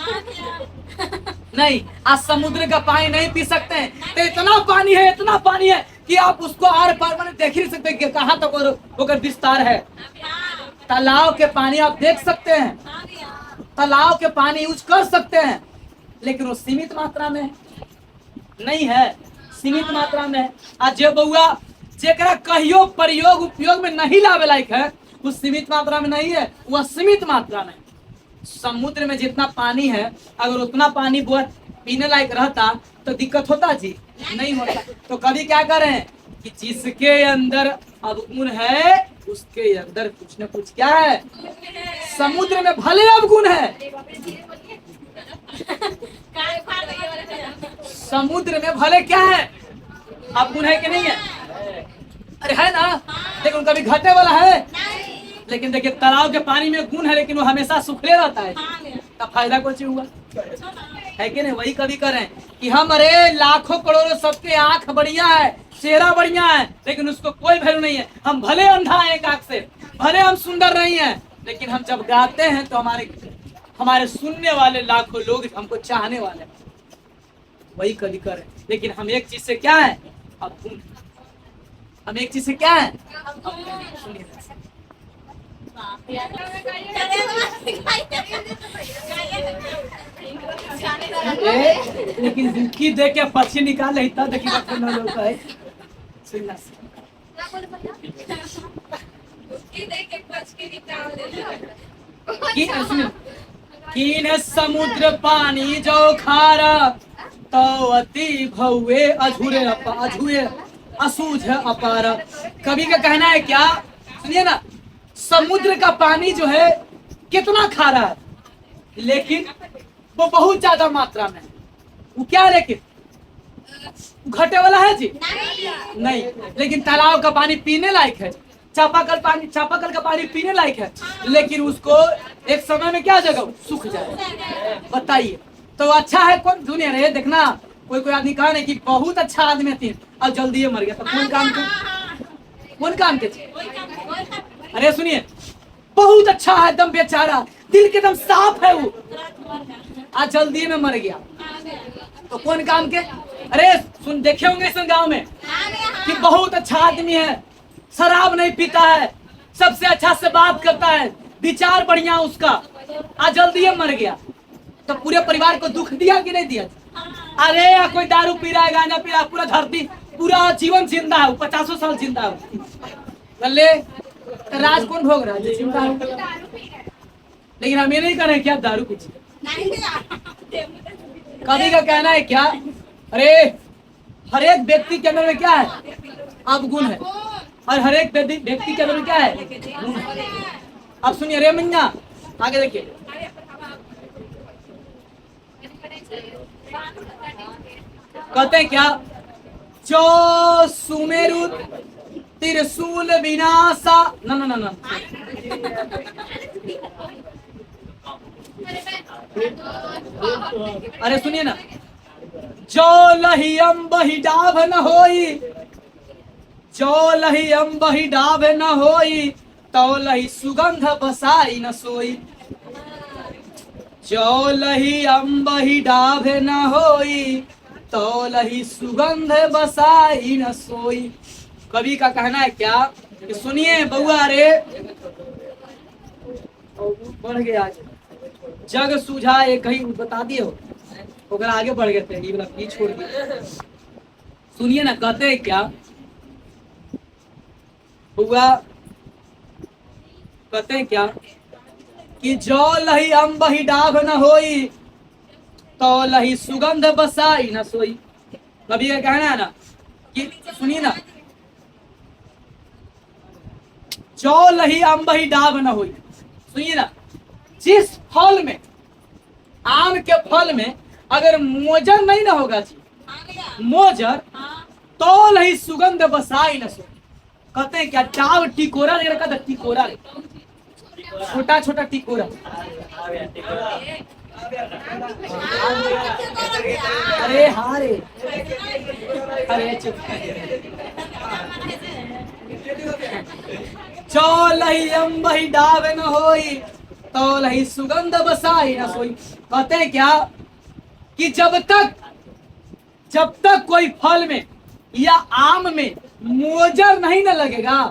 नहीं, आज समुद्र का पानी नहीं पी सकते हैं, तो इतना पानी है, इतना पानी है कि आप उसको आर पार मैंने देख ही नहीं सकते कि कहाँ तक होकर विस्तार है। तालाब के पानी आप देख सकते हैं, तालाब के पानी यूज कर सकते हैं, लेकिन वो सीमित मात्रा में नहीं है, सीमित मात्रा में। आज जो बउआ जेकरा कहियो प्रयोग उपयोग में नहीं लावे लायक है, वो सीमित मात्रा में नहीं है, वह सीमित मात्रा में। समुद्र में जितना पानी है, अगर उतना पानी बहुत पीने लायक रहता तो दिक्कत होता जी? नहीं होता। तो कभी क्या करें कि जिसके अंदर अवगुण है उसके अंदर कुछ न कुछ क्या है? समुद्र में भले अवगुण है, समुद्र में भले क्या है? अवगुण है कि नहीं है? अरे है ना, लेकिन कभी घटे वाला है। लेकिन देखिए तालाब के पानी में गुण है, लेकिन वो हमेशा सूखले रहता है, तब फायदा कुछ हुआ है कि नहीं? वही कभी करें कि हम अरे लाखों करोड़ों सबके आंख बढ़िया है, चेहरा बढ़िया है, लेकिन उसको कोई वैल्यू नहीं है। हम भले अंधा है एक आंख से, भले हम सुंदर नहीं है, लेकिन हम जब गाते हैं तो हमारे सुनने वाले लाखों लोग हमको चाहने वाले। वही कभी करें, लेकिन हम एक चीज से क्या है? अब हम एक चीज से क्या है? सुनिए, लेकिन दुखी देख के पक्षी निकाल लेता, देखिए लोग है सुनना कीन समुद्र पानी जो खारा, तो अति भव्य अधूरे अधूरे असूझ अपार। कवि का कहना है क्या? सुनिए ना, समुद्र का पानी जो है कितना खारा है, लेकिन वो बहुत ज्यादा मात्रा में। वो क्या, लेकिन घटे वाला है जी? नहीं। लेकिन तालाब का पानी पीने लायक है, चापाकल का पानी पीने लायक है, लेकिन उसको एक समय में क्या जगह सूख जाए। बताइए, तो अच्छा है कौन? दुनिया रहे देखना, कोई आदमी कहा नहीं कि बहुत अच्छा आदमी थी और जल्दी ये मर गया, तो कौन काम के? कौन काम के? अरे सुनिए, बहुत अच्छा है, एकदम बेचारा, दिल के एकदम साफ है, वो आज जल्दी में मर गया, तो कौन काम के? अरे सुन, देखे होंगे इस गांव में कि बहुत अच्छा आदमी है, शराब नहीं पीता है, सबसे अच्छा से बात करता है, विचार बढ़िया उसका, आज जल्दी मर गया, तो पूरे परिवार को दुख दिया कि नहीं दिया? अरे कोई दारू पी रहा है, गांजा पी रहा है, पूरा धरती पूरा जीवन जिंदा है, 50 साल जिंदा है, बल्ले तो राज कौन भोग रहा है? जिंदा है। लेकिन हम ये नहीं कर रहे कि आप दारू पीजिए। कभी का कहना है क्या? अरे हर एक व्यक्ति के अंदर में क्या है? अवगुण है, और हर एक व्यक्ति के अंदर में क्या है? गुण है। अब सुनिए रे मैया, आगे देखिए, कहते हैं क्या? जो सुमेरु त्रिशूल विनाशा, न अरे सुनिए ना, जो लही अम्बहि डाभ न होई, जो लही अम्बहि डाभ न होई, तो लही सुगंध बसाई न सोई। जो लही अम्बहि डाभ न होई, तो लही सुगंध बसाई न सोई। कवि का कहना है क्या कि सुनिए बउआ रे, बढ़ गया आज जग सूझा एक ही बता दिए हो, ओकरा आगे बढ़ गए थे, ये वाला पीछे छोड़ दिए। सुनिए ना, कहते हैं क्या बउआ? कहते हैं क्या? कि जो लही अम्बही डाभ न होई तो लही सुगंध बसाई न सोई। कभी का कहना है ना कि सुनिए ना, जो लही अम्बही डाभ न होई, सुनिए ना, जिस फल में, आम के फल में अगर मोजर नहीं ना होगा जी, मोजर, तो लही सुगंध बसाई न सोई। कहते हैं क्या, चाव टिकोरा नहीं रखा था, टिकोरा, छोटा छोटा टिकोरा। अरे हाँ रे, अरे चुप। जो लही अम्बही डाब न होई तो लही सुगंध बसाई न सोई। कहते हैं क्या कि जब तक कोई फल में या आम में मोजर नहीं न लगेगा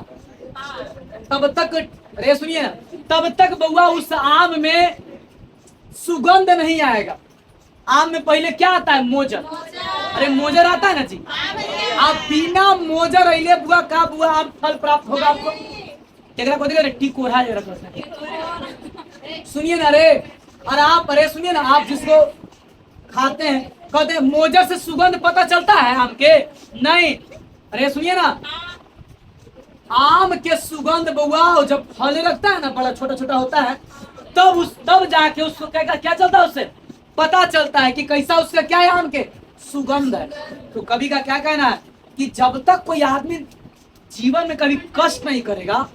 तब तक, अरे सुनिए ना, तब तक बउआ उस आम में सुगंध नहीं आएगा। आम में पहले क्या आता है, मोजर। अरे मोजर आता है ना जी, आप बिना मोजर अइले बुआ का बुआ आप फल प्राप्त होगा आपको। केकरा को देखा टिकोरा जरा कर, सुनिए ना, अरे और आप, अरे सुनिए ना, आप जिसको खाते हैं कहते हैं मोजर से सुगंध पता चलता है आम के, नहीं। अरे सुनिए ना, आम के सुगंध बउआ जब फल लगता है ना, बड़ा छोटा छोटा होता है, तब जाके उसको क्या चलता है, उससे पता चलता है कि कैसा उसका क्या है, आम के सुगंध है। तो कभी का क्या कहना है कि जब तक कोई आदमी जीवन में कभी कष्ट नहीं करेगा,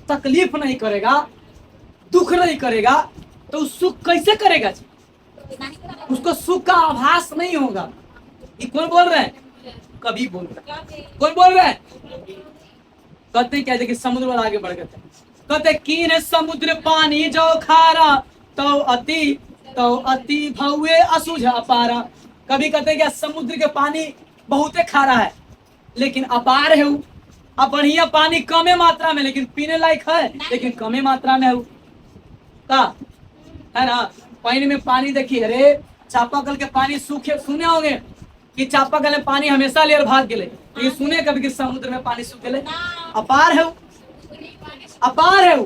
तकलीफ नहीं करेगा, दुख नहीं करेगा, तो सुख कैसे करेगा जी? उसको सुख का आभास नहीं होगा। ये कौन बोल रहे हैं? कभी बोल रहे हैं। कौन बोल रहे हैं? कहते क्या, देखिए समुद्र वाला आगे बढ़ गए थे। कहते कीन समुद्र पानी जो खारा तो अति भव्य असुझ अपारा। कभी कहते क्या, समुद्र के पानी बहुते खारा है लेकिन अपार है। अब बढ़िया पानी कमे मात्रा में लेकिन पीने लायक है, लेकिन कमे मात्रा में का है ना। पानी में पानी देखिए, अरे चापाकल के पानी सूखे, सुने होंगे कि चापाकल में पानी हमेशा लेर भाग गए, ये सुने कभी कि समुद्र में पानी सूख गए। अपार है, अपार है।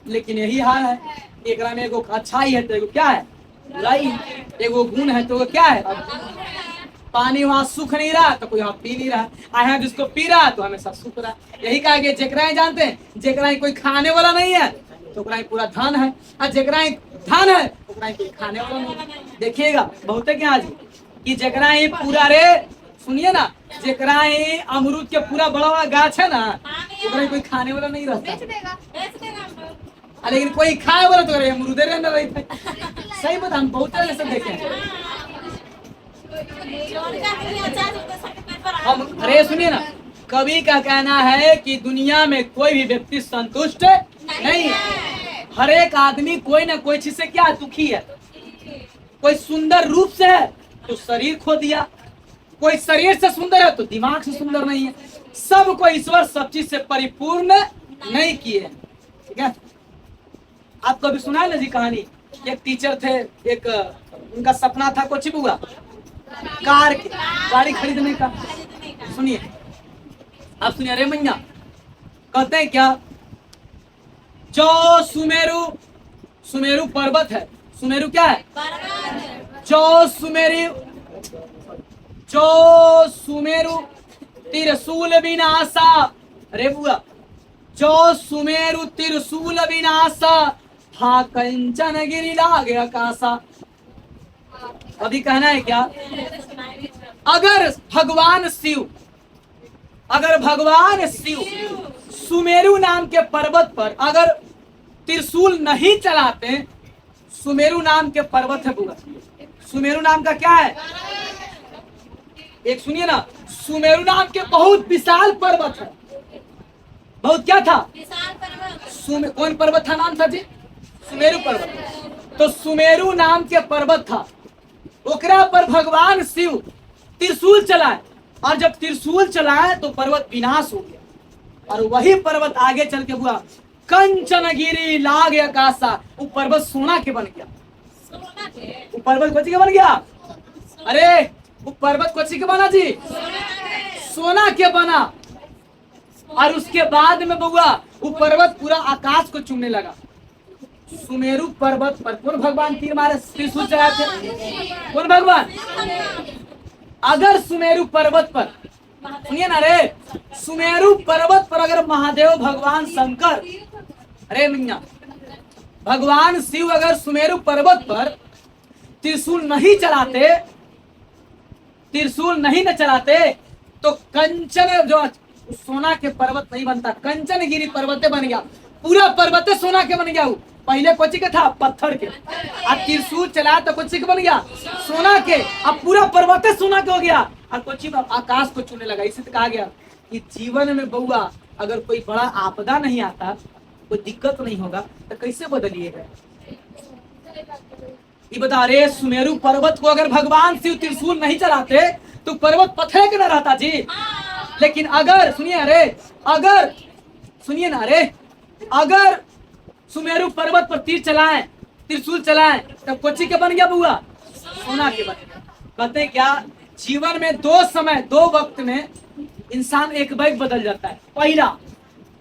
लेकिन यही हाल है, एक में एगो अच्छाई है तो एगो क्या है, बुराई है। एगो गुण है तो क्या है, पानी वहां सूख नहीं रहा तो कोई वहां पी नहीं रहा, आया जिसको पी रहा तो हमेशा सूख रहा। यही कहा कि जेकरा जानते हैं, जेकरा कोई खाने वाला नहीं है तो पूरा धन है, और जेकरा धन है तो कोई खाने वाला नहीं। देखिएगा बहुते क्या जी कि जेकरा ही पूरा, रे सुनिए ना, जेकरा ही अमरूद के पूरा बड़ा बड़ा गाछ है ना, कोई खाने वाला नहीं रहता, लेकिन कोई खाए वाला तो अमरूदे रहना रहता है। सही बता, हम बहुत ऐसे देखे हम। अरे सुनिए ना, कवि का कहना है कि दुनिया में कोई भी व्यक्ति संतुष्ट नहीं है। हर एक आदमी कोई ना कोई चीज से क्या दुखी है। कोई सुंदर रूप से है तो शरीर खो दिया, कोई शरीर से सुंदर है तो दिमाग से सुंदर नहीं है। सबको ईश्वर सब चीज से परिपूर्ण नहीं किए, ठीक है। आप कभी सुना है ना जी कहानी, एक टीचर थे, एक उनका सपना था कुछ बुआ कार की गाड़ी खरीदने का। सुनिए, आप सुनिए, अरे मैया कहते हैं क्या, जो सुमेरु पर्वत है, सुमेरु क्या है, जो सुमेरु त्रिशूल विनाशा। अरे बुआ, जो सुमेरु त्रिशूल विनाशा था कंचन गिरि लागे आकाशा। अभी कहना है क्या, अगर भगवान शिव सुमेरु नाम के पर्वत पर अगर त्रिशूल नहीं चलाते, सुमेरु नाम के पर्वत है बुआ, सुमेरु नाम का क्या है, एक सुनिए ना, सुमेरु नाम के बहुत विशाल पर्वत है। बहुत क्या था, कौन पर्वत था, नाम था जी, सुमेरु पर्वत। तो सुमेरु नाम के पर्वत था, ओकरा पर भगवान शिव त्रिशूल चलाए, और जब त्रिशूल चलाए तो पर्वत विनाश हो गया। और वही पर्वत आगे चल के हुआ कंचनगिरी लागे आकाशा, वो पर्वत सोना के बन गया। वो पर्वत कोची के बन गया, अरे वो पर्वत कोची के बना जी, सोना के बना। और उसके बाद में बउआ वो पर्वत पूरा आकाश को चूमने लगा। सुमेरु पर्वत पर कौन भगवान तीर मारे, त्रिशूल चलाए थे? कौन भगवान? अगर सुमेरु पर्वत पर, सुनिए ना रे, सुमेरु पर्वत पर अगर महादेव भगवान शंकर, अरे मियां, भगवान शिव अगर सुमेरु पर्वत पर त्रिशूल नहीं चलाते, त्रिशूल नहीं न चलाते, तो कंचन जो सोना के पर्वत नहीं बनता, कंचनगिरी पर्वत बन गया, पूरा पर्वत सोना के बन गया। पहले कोची के था, पत्थर के, अब त्रिशूल चला तो कोची के बन गया, सोना के, अब पूरा पर्वत सोना के हो गया, और कोची आकाश को छूने लगा। इसी कहा गया कि जीवन में बउआ अगर कोई बड़ा आपदा नहीं आता, कोई दिक्कत नहीं होगा, तो कैसे बदलिएगा? ये बता रहे, सुमेरु पर्वत को अगर भगवान शिव त्रिशूल नहीं चलाते तो पर्वत पत्थर के न रहता जी। लेकिन अगर सुनिए, अरे अगर सुनिए ना, अरे अगर सुमेरु पर्वत पर तीर चलाएं, त्रिशूल चलाएं, तब कोची के बन गया बुआ, सोना के बन गया। कहते क्या, जीवन में दो समय, दो वक्त में इंसान एक बैग बदल जाता है। पहला,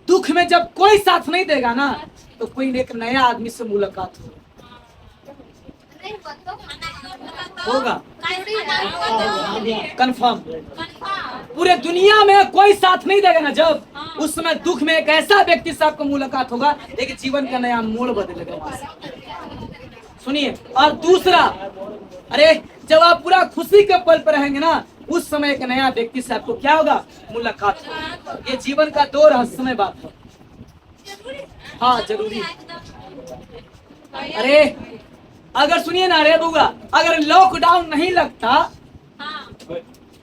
दुख में जब कोई साथ नहीं देगा ना, तो कोई एक नया आदमी से मुलाकात होगा, कंफर्म। पूरे दुनिया में कोई साथ नहीं देगा ना, जब उस समय दुख में एक ऐसा व्यक्ति से आपको मुलाकात होगा, लेकिन जीवन का नया मोड़ बदलेगा वहां से। सुनिए, और दूसरा, अरे जब आप पूरा खुशी के पल पर रहेंगे ना, उस समय एक नया व्यक्ति से आपको क्या होगा, मुलाकात होगा। ये जीवन का दो रहस्यमय बात है। हाँ जरूरी। अरे अगर सुनिए ना रे बुआ, अगर लॉकडाउन नहीं लगता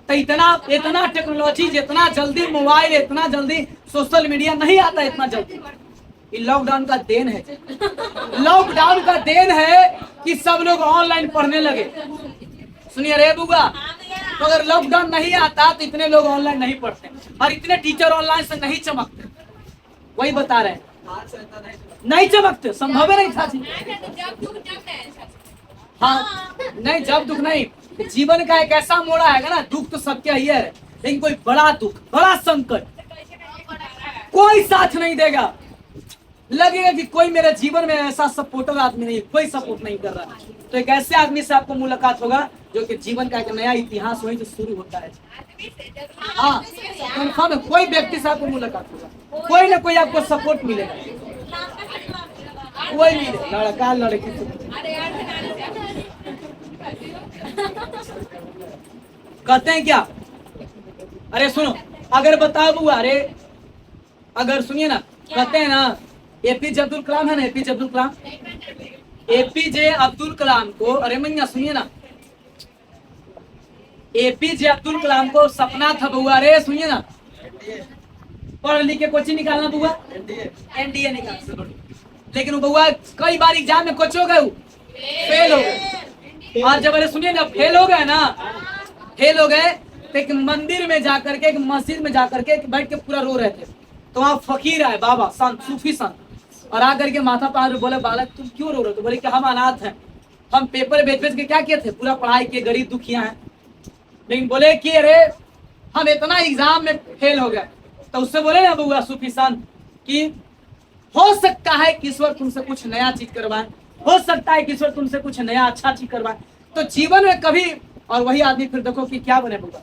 तो इतना टेक्नोलॉजी, जितना जल्दी मोबाइल, इतना जल्दी सोशल मीडिया नहीं आता, इतना जल्दी। ये लॉकडाउन का देन है, लॉकडाउन का देन है कि सब लोग ऑनलाइन पढ़ने लगे। सुनिए रे बुआ, तो अगर लॉकडाउन नहीं आता तो इतने लोग ऑनलाइन नहीं पढ़ते, और इतने टीचर ऑनलाइन से नहीं चमकते। वही बता रहे हैं, नहीं चमकते, संभव नहीं था जी। हाँ नहीं, जब दुख नहीं, जीवन का एक ऐसा मोड़ आएगा ना, दुख तो सबके ही है, लेकिन कोई बड़ा दुख, बड़ा संकट, कोई साथ नहीं देगा, लगेगा कि कोई मेरे जीवन में ऐसा सपोर्टर आदमी नहीं, कोई सपोर्ट नहीं कर रहा। तो एक ऐसे आदमी से आपको मुलाकात होगा जो कि जीवन का एक नया इतिहास वहीं से शुरू होता है। हाँ कंफर्म है, कोई व्यक्ति से आपको मुलाकात होगा, कोई ना कोई आपको सपोर्ट मिलेगा, कोई मिले, लड़का लड़की से। कहते हैं क्या, अरे सुनो, अगर बताओ बुआ, अरे अगर सुनिए ना, कहते हैं ना, एपीजे अब्दुल कलाम है ना, एपीजे अब्दुल कलाम, एपीजे अब्दुल कलाम को, अरे मैया सुनिए ना, एपीजे अब्दुल कलाम को सपना था बुआ, अरे सुनिए ना, पढ़ लिख के कोचिंग निकालना बुआ, एनडीए निकाल, लेकिन वो बुआ कई बार एग्जाम में कुछ हो गए, फेल हो गए। और जब अरे सुनिए ना, फेल हो गए ना, फेल हो गए तो एक मंदिर में जाकर के, एक मस्जिद में जाकर के बैठ के पूरा रो रहे थे। तो वहाँ फकीर आए, बाबा संत, सूफी संत, और आकर के माथा पहाड़ बोले, बालक तुम क्यों रो रहे हो? तो बोले कि हम अनाथ हैं, हम पेपर बेच बेच के क्या किए थे, पूरा पढ़ाई किए, गरीब दुखिया हैं। लेकिन बोले कि अरे हम इतना एग्जाम में फेल हो गए। तो उससे बोले ना बुआ सूफी संत कि हो सकता है कि ईश्वर तुमसे कुछ नया चीज करवाए, हो सकता है कि ईश्वर तुमसे कुछ नया अच्छा चीज करवाए। तो जीवन में कभी, और वही आदमी फिर देखो कि क्या बने बुआ,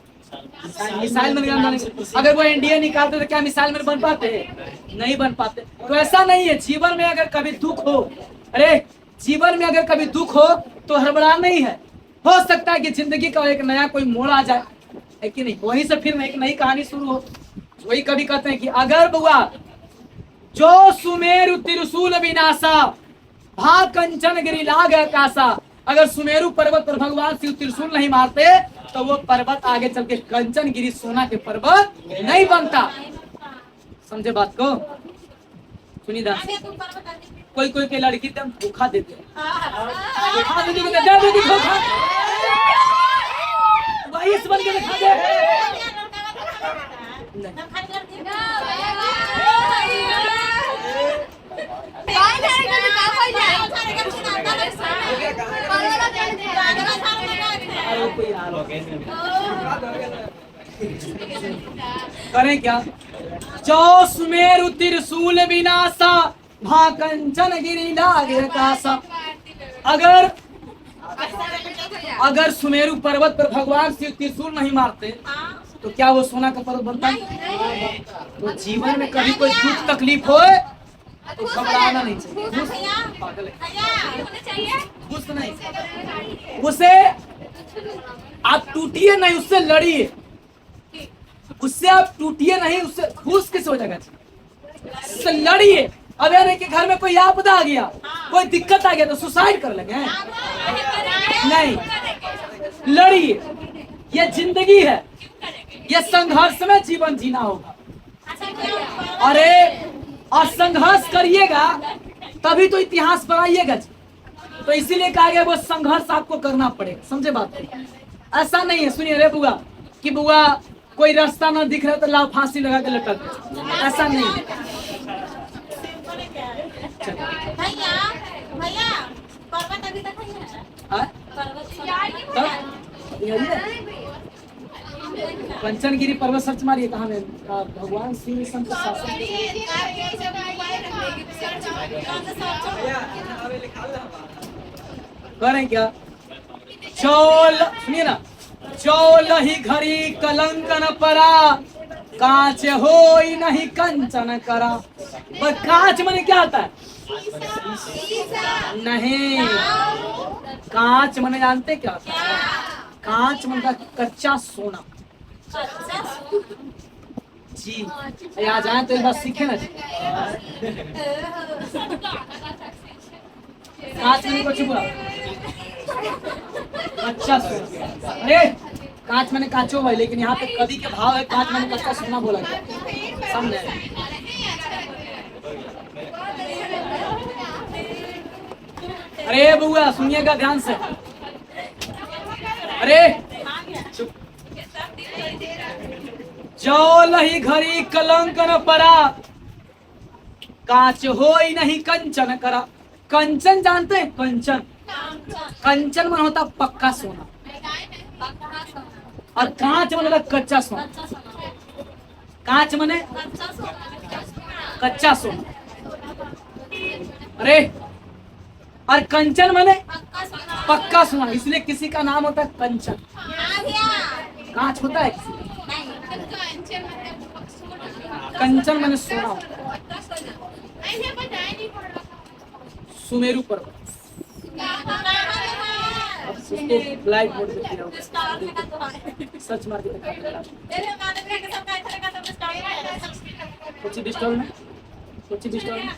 मिसाइल मैन। अगर वो एनडीए निकालते तो क्या मिसाइल मैन बन पाते? नहीं बन पाते। तो ऐसा नहीं है, जीवन में अगर कभी दुख हो, अरे जीवन में अगर कभी दुख हो तो हड़बड़ा नहीं है, हो सकता है कि जिंदगी का एक नया कोई मोड़ आ जाए, है कि नहीं? वहीं से फिर एक नई कहानी शुरू हो। वही कभी कहते हैं कि अगर बुआ जो सुमेरु त्रिशूल विनाशा भा कंचन गिरी लाग आकाशा, अगर सुमेरु पर्वत पर भगवान शिव त्रिशूल नहीं मारते तो वो पर्वत आगे चल के कंचन गिरी सोना के पर्वत नहीं बनता। समझे बात को? सुनी दा, कोई कोई के लड़की एकदम धोखा देते, धोखा देती धोखा, वही बन के दिखा दे। करें क्या? जो सुमेरु त्रिशूल विनाशा भा कंचन गिरी लागे आकाशा। अगर अगर सुमेरु पर्वत पर भगवान शिव त्रिशूल नहीं मारते तो क्या वो सोना का पर्वत बनता? तो जीवन में कभी कोई दुख तकलीफ हो तो घबराना नहीं चाहिए। पागल है, घुस नहीं, उसे आप टूटिए नहीं, उससे लड़िए। उससे आप टूटिए नहीं, उससे घुस किस हो जाएगा, उससे लड़िए। अब यानी कि घर में कोई आपदा आ गया, कोई दिक्कत आ गया तो सुसाइड कर लेंगे? नहीं, लड़िए। ये जिंदगी है, ये संघर्ष में जीवन जीना होगा। अरे और संघर्ष करिएगा तभी तो इतिहास बनाइएगा। तो इसीलिए कहा गया वो संघर्ष आपको करना पड़ेगा। समझे बात? ऐसा नहीं है, सुनिए रे बुआ, कि बुआ कोई रास्ता ना दिख रहा तो लाओ फांसी लगा के लटक, ऐसा नहीं है। भैया पर्वत अभी तक कंचनगिरी पर्वत सर्च मारिए, कहाँ में भगवान श्री संत शासन करें क्या? चौल, सुनिए ना, चौल ही घड़ी कलंक न परा, कांच हो नहीं कंचन करा। पर कांच माने क्या होता है? नहीं, कांच माने जानते क्या होता है? कांच माने कच्चा सोना। जी आ जाए तो एक बार सीखे ना। कांच माने कुछ बुरा, कच्चा सोना। अरे कांच मैंने कांचो भाई, लेकिन यहाँ पे कभी के भाव है, कांच मैंने कच्चा सोना बोला गया। समझे? अरे बुआ सुनिएगा ध्यान से। अरे जौल ही घड़ी कलंक न परा, कांच हो नहीं कंचन करा। कंचन जानते हैं? कंचन, कंचन मन होता पक्का सोना, और कांच मन कच्चा सोना। कांच मने कच्चा सोना। अरे और कंचन मने पक्का सोना, इसलिए किसी का नाम होता है कंचन। कांच होता है किसी कंचन मने सोना। सुमेरु पर्वत ब्लैक बोर्ड पे सर्च मार के कुछ डिस्टॉल में, कुछ डिस्टॉल में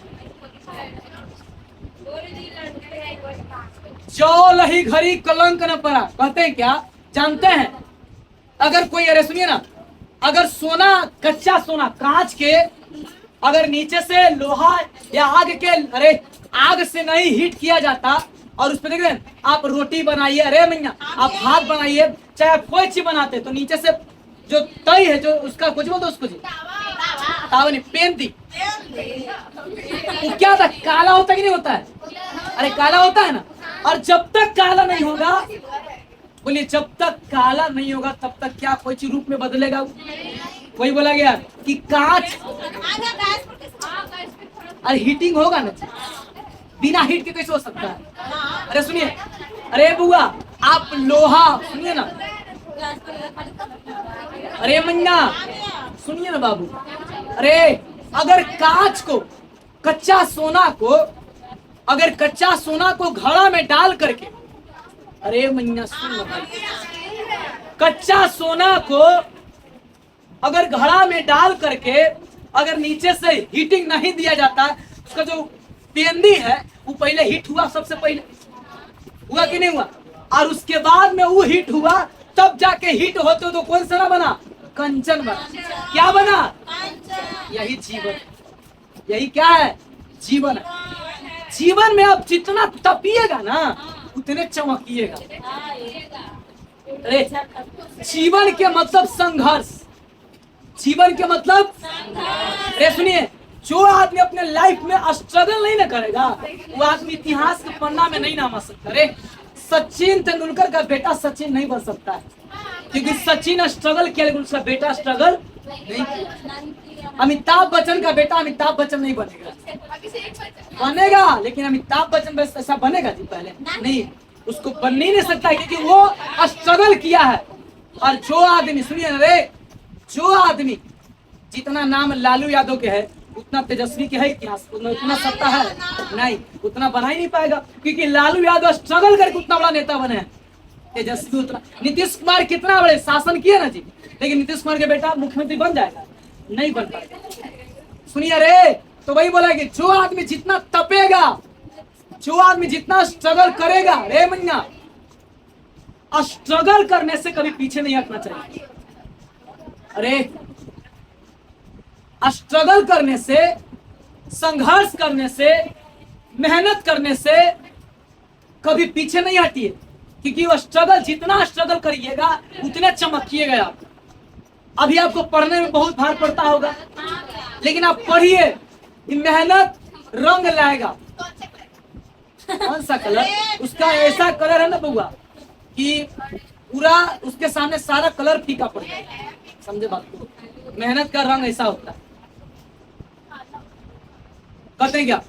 चौल ही घड़ी कलंक न पड़ा। कहते हैं क्या? जानते हैं? अगर कोई, अरे सुनिए ना, अगर सोना, कच्चा सोना कांच के, अगर नीचे से लोहा या आग के, अरे आग से नहीं हीट किया जाता और उस पर देख रहे हैं आप रोटी बनाइए, अरे मैया आप भात बनाइए, चाहे आप कोई चीज बनाते तो नीचे से जो तई है, जो उसका कुछ बोलते उसको जी तावा नहीं, पेंती, वो क्या था? काला होता कि नहीं होता है? अरे काला होता है ना। और जब तक काला नहीं होगा, बोलिए जब तक काला नहीं होगा तब तक क्या कोई चीज रूप में बदलेगा? वही बोला गया कि कांच, अरे हीटिंग होगा ना, बिना हीट के कैसे हो सकता है? अरे सुनिए, अरे बुआ आप लोहा, सुनिए ना, अरे मन्ना सुनिए ना बाबू, अरे अगर कांच को, कच्चा सोना को, अगर कच्चा सोना को घड़ा में डाल करके, अरे मन्ना सुन, कच्चा सोना को अगर घड़ा में डाल करके अगर नीचे से हीटिंग नहीं दिया जाता, उसका जो पेंदी है वो पहले हीट हुआ, सबसे पहले हुआ कि नहीं हुआ? और उसके बाद में वो हीट हुआ, तब जाके हीट होते तो कौन सा बना? कंचन बना। क्या बना? यही जीवन, यही क्या है? जीवन है। जीवन में आप जितना तपिएगा ना उतने चमकिएगा। अरे जीवन के मतलब संघर्ष, जीवन के मतलब, अरे सुनिए, जो आदमी अपने लाइफ में स्ट्रगल नहीं ना करेगा वो आदमी इतिहास के पन्ना में नहीं नाम आ सकता। अरे सचिन तेंदुलकर का बेटा सचिन नहीं बन सकता है। क्योंकि सचिन स्ट्रगल किया लेकिन उसका बेटा स्ट्रगल नहीं किया। अमिताभ बच्चन का बेटा अमिताभ बच्चन नहीं बनेगा, बनेगा लेकिन अमिताभ बच्चन बस ऐसा बनेगा जी पहले नहीं, उसको बन ही नहीं सकता क्योंकि वो स्ट्रगल किया है। और जो आदमी सुनिए ना रे, जो आदमी जितना नाम लालू यादव के है उतना तेजस्वी के है इतिहास, उतना सत्ता है नहीं, उतना बना ही नहीं पाएगा क्योंकि लालू यादव स्ट्रगल करके उतना बड़ा नेता बने हैं। तेजस्वी उतना, नीतीश कुमार कितना बड़े शासन किए ना जी, लेकिन नीतीश कुमार के बेटा मुख्यमंत्री बन जाएगा नहीं बन पाएगा। सुनिए रे, तो वही बोला कि जो आदमी जितना तपेगा, जो आदमी जितना स्ट्रगल करेगा रे मैया, स्ट्रगल करने से कभी पीछे नहीं हटना चाहिए। अरे स्ट्रगल करने से, संघर्ष करने से, मेहनत करने से कभी पीछे नहीं हटिए क्योंकि वो स्ट्रगल, जितना स्ट्रगल करिएगा उतने चमकिएगा आप। अभी आपको पढ़ने में बहुत भार पड़ता होगा लेकिन आप पढ़िए, मेहनत रंग लाएगा। कौन सा कलर? उसका ऐसा कलर है ना बउआ कि पूरा उसके सामने सारा कलर फीका पड़ जाए, समझे बात को? मेहनत का रंग ऐसा होता है। कहते क्या?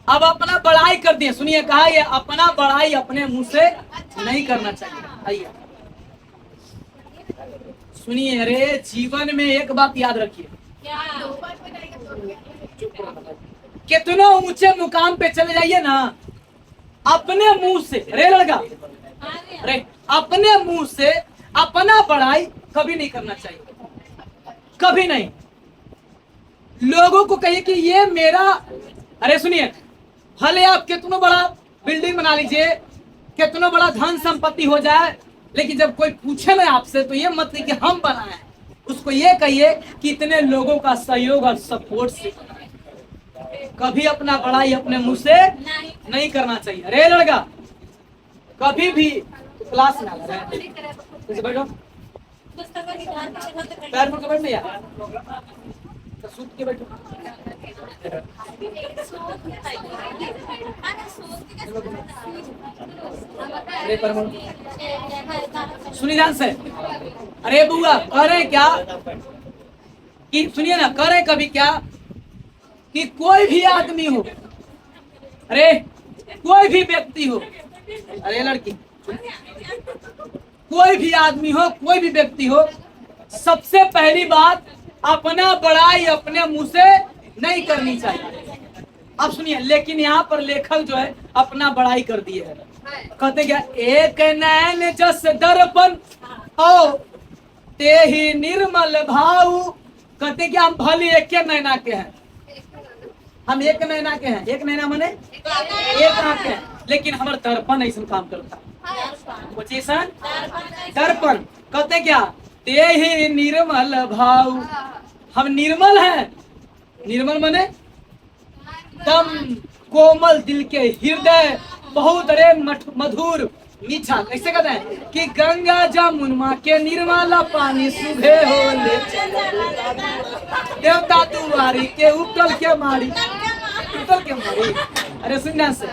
अब अपना बड़ाई कर दिए, सुनिए कहा ये अपना बड़ाई अपने मुंह से नहीं करना चाहिए। आइए सुनिए रे, जीवन में एक बात याद रखिए, कितना ऊंचे मुकाम पे चले जाइए ना, अपने मुंह से रे लड़का, अरे अपने मुंह से अपना बड़ाई कभी नहीं करना चाहिए, कभी नहीं। लोगों को कहिए कि ये मेरा, अरे सुनिए, भले आप कितना बड़ा बिल्डिंग बना लीजिए, कितना बड़ा धन संपत्ति हो जाए, लेकिन जब कोई पूछे ना आपसे तो ये मत कि हम बनाए, उसको ये कहिए कि इतने लोगों का सहयोग और सपोर्ट से। कभी अपना बड़ाई अपने मुंह से नहीं करना चाहिए। अरे लड़का, कभी भी क्लास में आ रहा है, बैठो, पैर पर बैठ नहीं यार, सूत के बैठो। अरे परमल सुनी ध्यान से, अरे बुआ करे क्या कि सुनिए ना, करे कभी क्या कि कोई भी आदमी हो, अरे कोई भी व्यक्ति हो, अरे लड़की, कोई भी आदमी हो, कोई भी व्यक्ति हो, सबसे पहली बात अपना बड़ाई अपने मुंह से नहीं करनी चाहिए। अब सुनिए, लेकिन यहाँ पर लेखक जो है अपना बड़ाई कर दिए है। कहते क्या? एक नैन जस दर्पण ओ ते ही निर्मल भाव। कहते क्या? हम भले एक नैना के हैं, हम एक नैना के हैं, एक नैना मने एक आंख के हैं, लेकिन हमारा दर्पण ऐसा काम करता है, दर्पण। कहते क्या? ते ही निर्मल भाव, हम निर्मल हैं, निर्मल मने दम कोमल दिल के हृदय बहुत रे मधुर मीठा। कैसे कहते हैं कि गंगा जमुना के निर्मला पानी सुबह हो ले, देवता दुआरी के उतल के मारी, उतल के मारी। अरे सुनना से,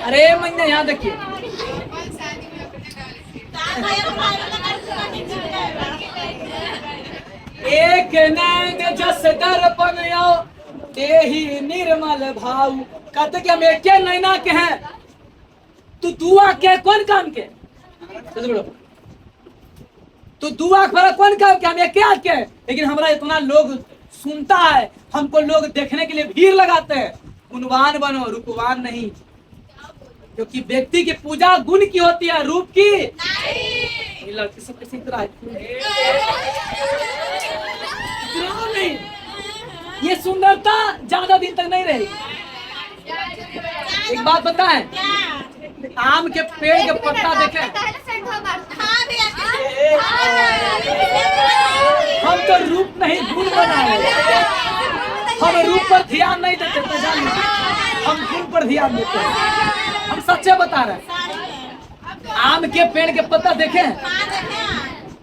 अरे मैंने यहाँ देखिए, एक नैन जस दर्पण ते ही निर्मल भाव। कहते कि हम एक नैना के हैं, तू दुआ के कौन काम के, तू दुआ भरा कौन काम के, हम एक के, लेकिन हमारा इतना लोग सुनता है, हमको लोग देखने के लिए भीड़ लगाते हैं। गुणवान बनो, रूपवान नहीं, क्योंकि व्यक्ति की पूजा गुण की होती है, रूप की नहीं। लड़की सब कैसे इतना है, इतना नहीं, ये सुंदरता ज्यादा दिन तक नहीं रहेगी। एक बात बताएं, आम के पेड़ के पत्ता देखें, हम तो रूप नहीं गुण बनाए, हम रूप पर ध्यान नहीं देते, तो जान लीजिए हम गुण पर ध्यान देते हैं। हम सच्चे बता रहे हैं। आम के पेड़ के पत्ता देखें,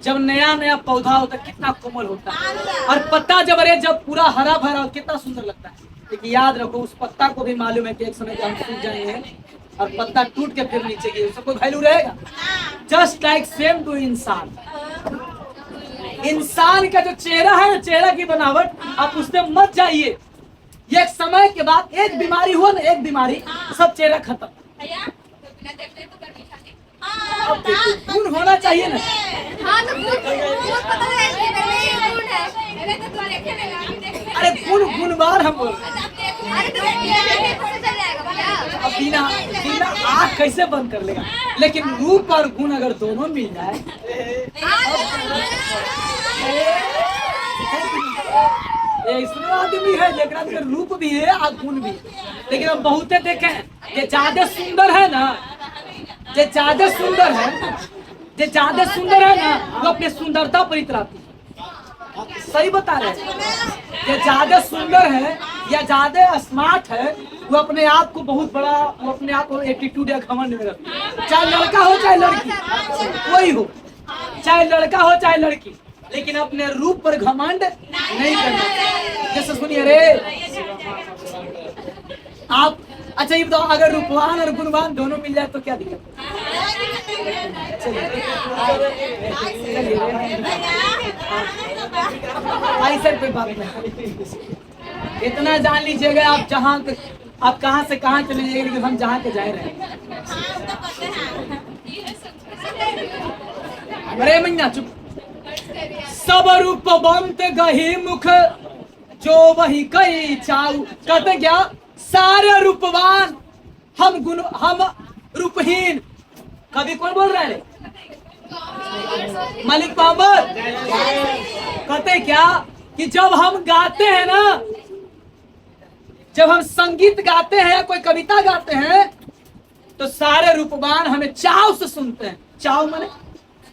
जब नया नया पौधा होता है कितना कोमल होता है, और पत्ता जब अरे जब पूरा हरा भरा कितना सुंदर लगता है। लेकिन याद रखो, उस पत्ता को भी मालूम है कि एक समय हम सूख जाएंगे और पत्ता टूट के फिर नीचे गिरे, उसका कोई वैल्यू रहेगा? जस्ट लाइक सेम टू इंसान। इंसान का जो चेहरा है, चेहरा की बनावट, आप उससे मत जाइए। ये एक समय के बाद एक बीमारी हो ना, एक बीमारी, सब चेहरा खत्म। भैया बिना देखते तो कर नहीं खाते। अब गुण होना चाहिए ना। हाँ तो गुण पता है कि मेरे गुण है। अरे तो तू देखे नहीं हम देख। अरे गुणवान हम बोल। अरे तो देख थोड़ा चल जाएगा भैया। अब बिना बिना आँख कैसे बंद कर लेगा? लेकिन रूप और गुण अगर दोनों मिल जाए, ऐसा आदमी है जेकरा के रूप भी है और गुण भी है। लेकिन अब बहुते देखे ये ज्यादा सुंदर है ना, जे ज्यादा सुंदर है, जे ज्यादा सुंदर है ना, वो अपने सुंदरता पर इतराती है। सही बता रहे हैं। जे ज्यादा सुंदर है या ज्यादा स्मार्ट है, वो अपने आप को बहुत बड़ा, वो अपने आप को एटीट्यूड या घमंड में रखता है। चाहे लड़का हो चाहे लड़की, कोई हो, चाहे लड़का हो चाहे लड़की, लेकिन अपने रूप पर घमंड नहीं करना। जैसे सुनिए रे आप, अच्छा ये बताओ, अगर रूपवान और गुणवान दोनों मिल जाए तो क्या दिक्कत है? सर कोई बात नहीं, इतना जान लीजिएगा आप, जहाँ आप कहाँ से कहाँ चले जाइएगा, लेकिन हम जहाँ के जा रहे हैं। अरे मैया चुप। सब रूपवंत गही मुख जो वही कई चाऊ। कहते क्या? सारे रूपवान, हम रूपहीन। कभी कौन बोल रहे हैं? मलिक मोहम्मद। कहते क्या कि जब हम गाते हैं ना, जब हम संगीत गाते हैं, कोई कविता गाते हैं, तो सारे रूपवान हमें चाव से सुनते हैं। चाव माने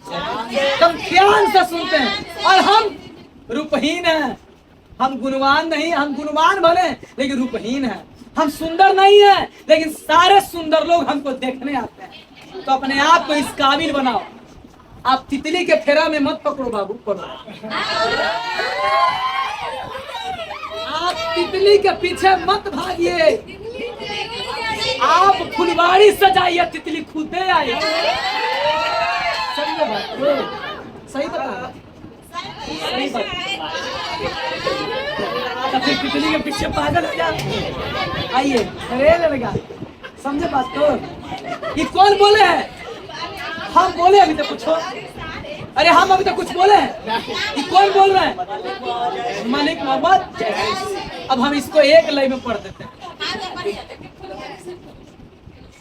एकदम ध्यान से सुनते हैं। और हम रूपहीन हैं, हम गुणवान नहीं, हम गुणवान भले लेकिन रूपहीन हैं। हम सुंदर नहीं है, लेकिन सारे सुंदर लोग हमको देखने आते हैं। तो अपने आप को इस काबिल बनाओ। आप तितली के फेरा में मत पकड़ो बाबू, पकड़ो। आप तितली के पीछे मत भागिए। आप फुलवाड़ी सजाइए, तितली खुदे आए। सही बात, सही बता, सही बात। तो फिर तितली के पीछे पागल हो जाए। आइए, अरे लड़का, समझे बात को? ये कौन बोले हैं? हम बोले अभी तक कुछ? अरे हम अभी तक कुछ बोले हैं? ये कौन बोल रहा है? मलिक मोहम्मद। अब हम इसको एक लाइन में पढ़ देते हैं।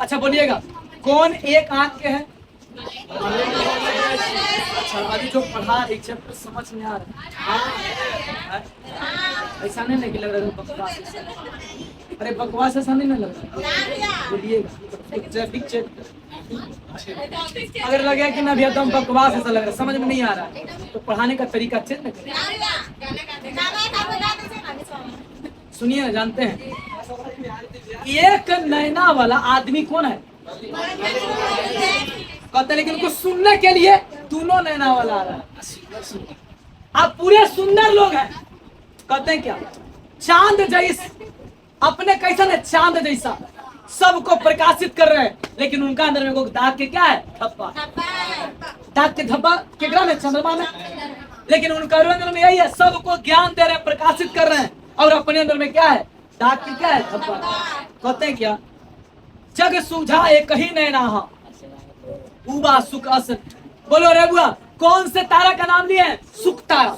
अच्छा बोलिएगा, कौन एक आंख के हैं? अच्छा अभी जो पढ़ा एक चैप्टर समझ में आ रहा है? ऐसा नहीं लग रहा है बकवास? अरे बकवास ऐसा नहीं लग रहा? बोलिएगा अगर लगे कि ना भैया तुम बकवास ऐसा लग रहा है, समझ में नहीं आ रहा है, तो पढ़ाने का तरीका चेंज न करें। सुनिए ना, जानते हैं एक नैना वाला आदमी कौन है? कहते लेकिन उनको सुनने के लिए दोनों नैना वाला आ रहा है। आप पूरे सुंदर लोग हैं। कहते हैं क्या? चांद जैसा, अपने कैसा है? चांद जैसा सबको प्रकाशित कर रहे हैं, लेकिन उनका अंदर में दाग के क्या है? धब्बा। दाग के धब्बा केकरा में? चंद्रमा में। लेकिन उनका अंदर में यही है, सबको ज्ञान दे रहे हैं, प्रकाशित कर रहे हैं, और अपने अंदर में क्या है? दाग के क्या है? धब्बा। कहते हैं क्या? जग सूझा एक ही नैना उबा सुख अस। बोलो रे बुआ, कौन से तारा का नाम लिए? सुख तारा।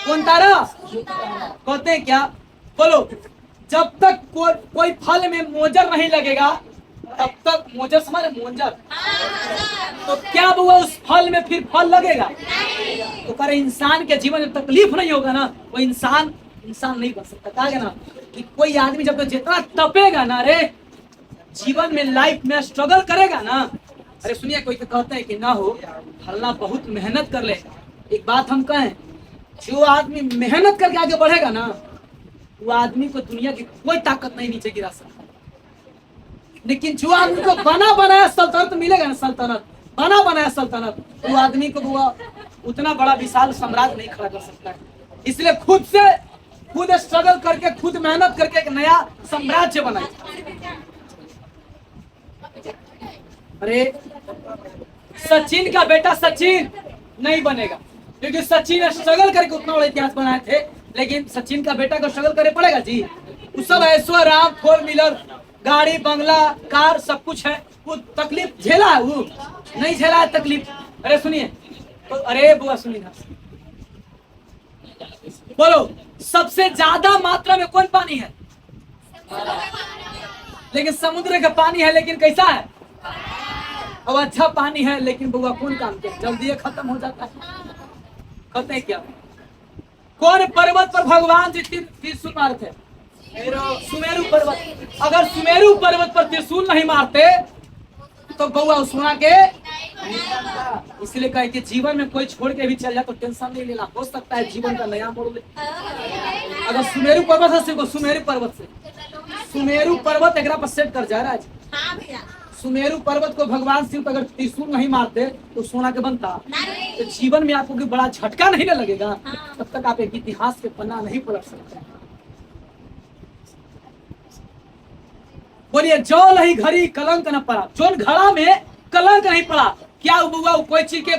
कौन तारा? कहते हैं क्या? बोलो, जब तक कोई फल में मोजर नहीं लगेगा, तब तक मोजर समझ, मोजर, तो क्या बुआ उस फल में फिर फल लगेगा? तो कर इंसान के जीवन में तकलीफ नहीं होगा ना, वो इंसान नहीं बन सकता। कहा ना कि कोई आदमी जब तक जितना तपेगा ना रे, जीवन में लाइफ में स्ट्रगल करेगा ना। अरे सुनिए, कोई तो कहते हैं कि ना हो हल्ला, बहुत मेहनत कर ले। एक बात हम कहें, जो आदमी मेहनत करके आगे बढ़ेगा ना, वो आदमी को दुनिया की कोई ताकत नहीं नीचे गिरा सकता। लेकिन जो आदमी को बना बनाया सल्तनत मिलेगा ना, सल्तनत, बना बनाया सल्तनत, वो आदमी को वो उतना बड़ा विशाल साम्राज्य नहीं खड़ा कर सकता है। इसलिए खुद स्ट्रगल करके, खुद मेहनत करके एक नया साम्राज्य बनाए। अरे सचिन का बेटा सचिन नहीं बनेगा, क्योंकि सचिन ने स्ट्रगल करके उतना बड़ा इतिहास बनाए थे, लेकिन सचिन का बेटा को स्ट्रगल करे पड़ेगा जी। वो सब ऐश्वर्याम, 4 व्हीलर, गाड़ी, बंगला, कार, सब कुछ है। वो तकलीफ झेला है, वो नहीं झेला है तकलीफ। अरे सुनिए तो, अरे बुआ सुनिए ना, बोलो सबसे ज्यादा मात्रा में कौन पानी है? लेकिन समुद्र का पानी है, लेकिन कैसा है? अब अच्छा पानी है, लेकिन बुआ कौन काम के जल्दी खत्म हो जाता है। कहते हैं क्या, कौन पर्वत पर भगवान जी त्रिशूल मारते? सुमेरु पर्वत। अगर सुमेरु पर्वत पर त्रिशूल नहीं मारते तो बउआ उसना के, इसलिए कहे कि जीवन में कोई छोड़ के भी चल जाए तो टेंशन नहीं लेना, हो सकता है जीवन का नया मोड़ ले। अगर सुमेरु पर्वत से सीखो, सुमेरु पर्वत से, सुमेरु पर्वत एक पर सेट कर जा रहा है। सुमेरु पर्वत को भगवान शिव अगर त्रिशूल नहीं मारते तो सोना के बनता। तो जीवन में आपको कोई बड़ा झटका नहीं ना लगेगा, तब तक आप एक इतिहास के पन्ना नहीं पलट सकते। बोलिए जो नहीं घड़ी कलंक न पड़ा, जो घड़ा में कलंक नहीं पड़ा। क्या बुआ कोई चीज के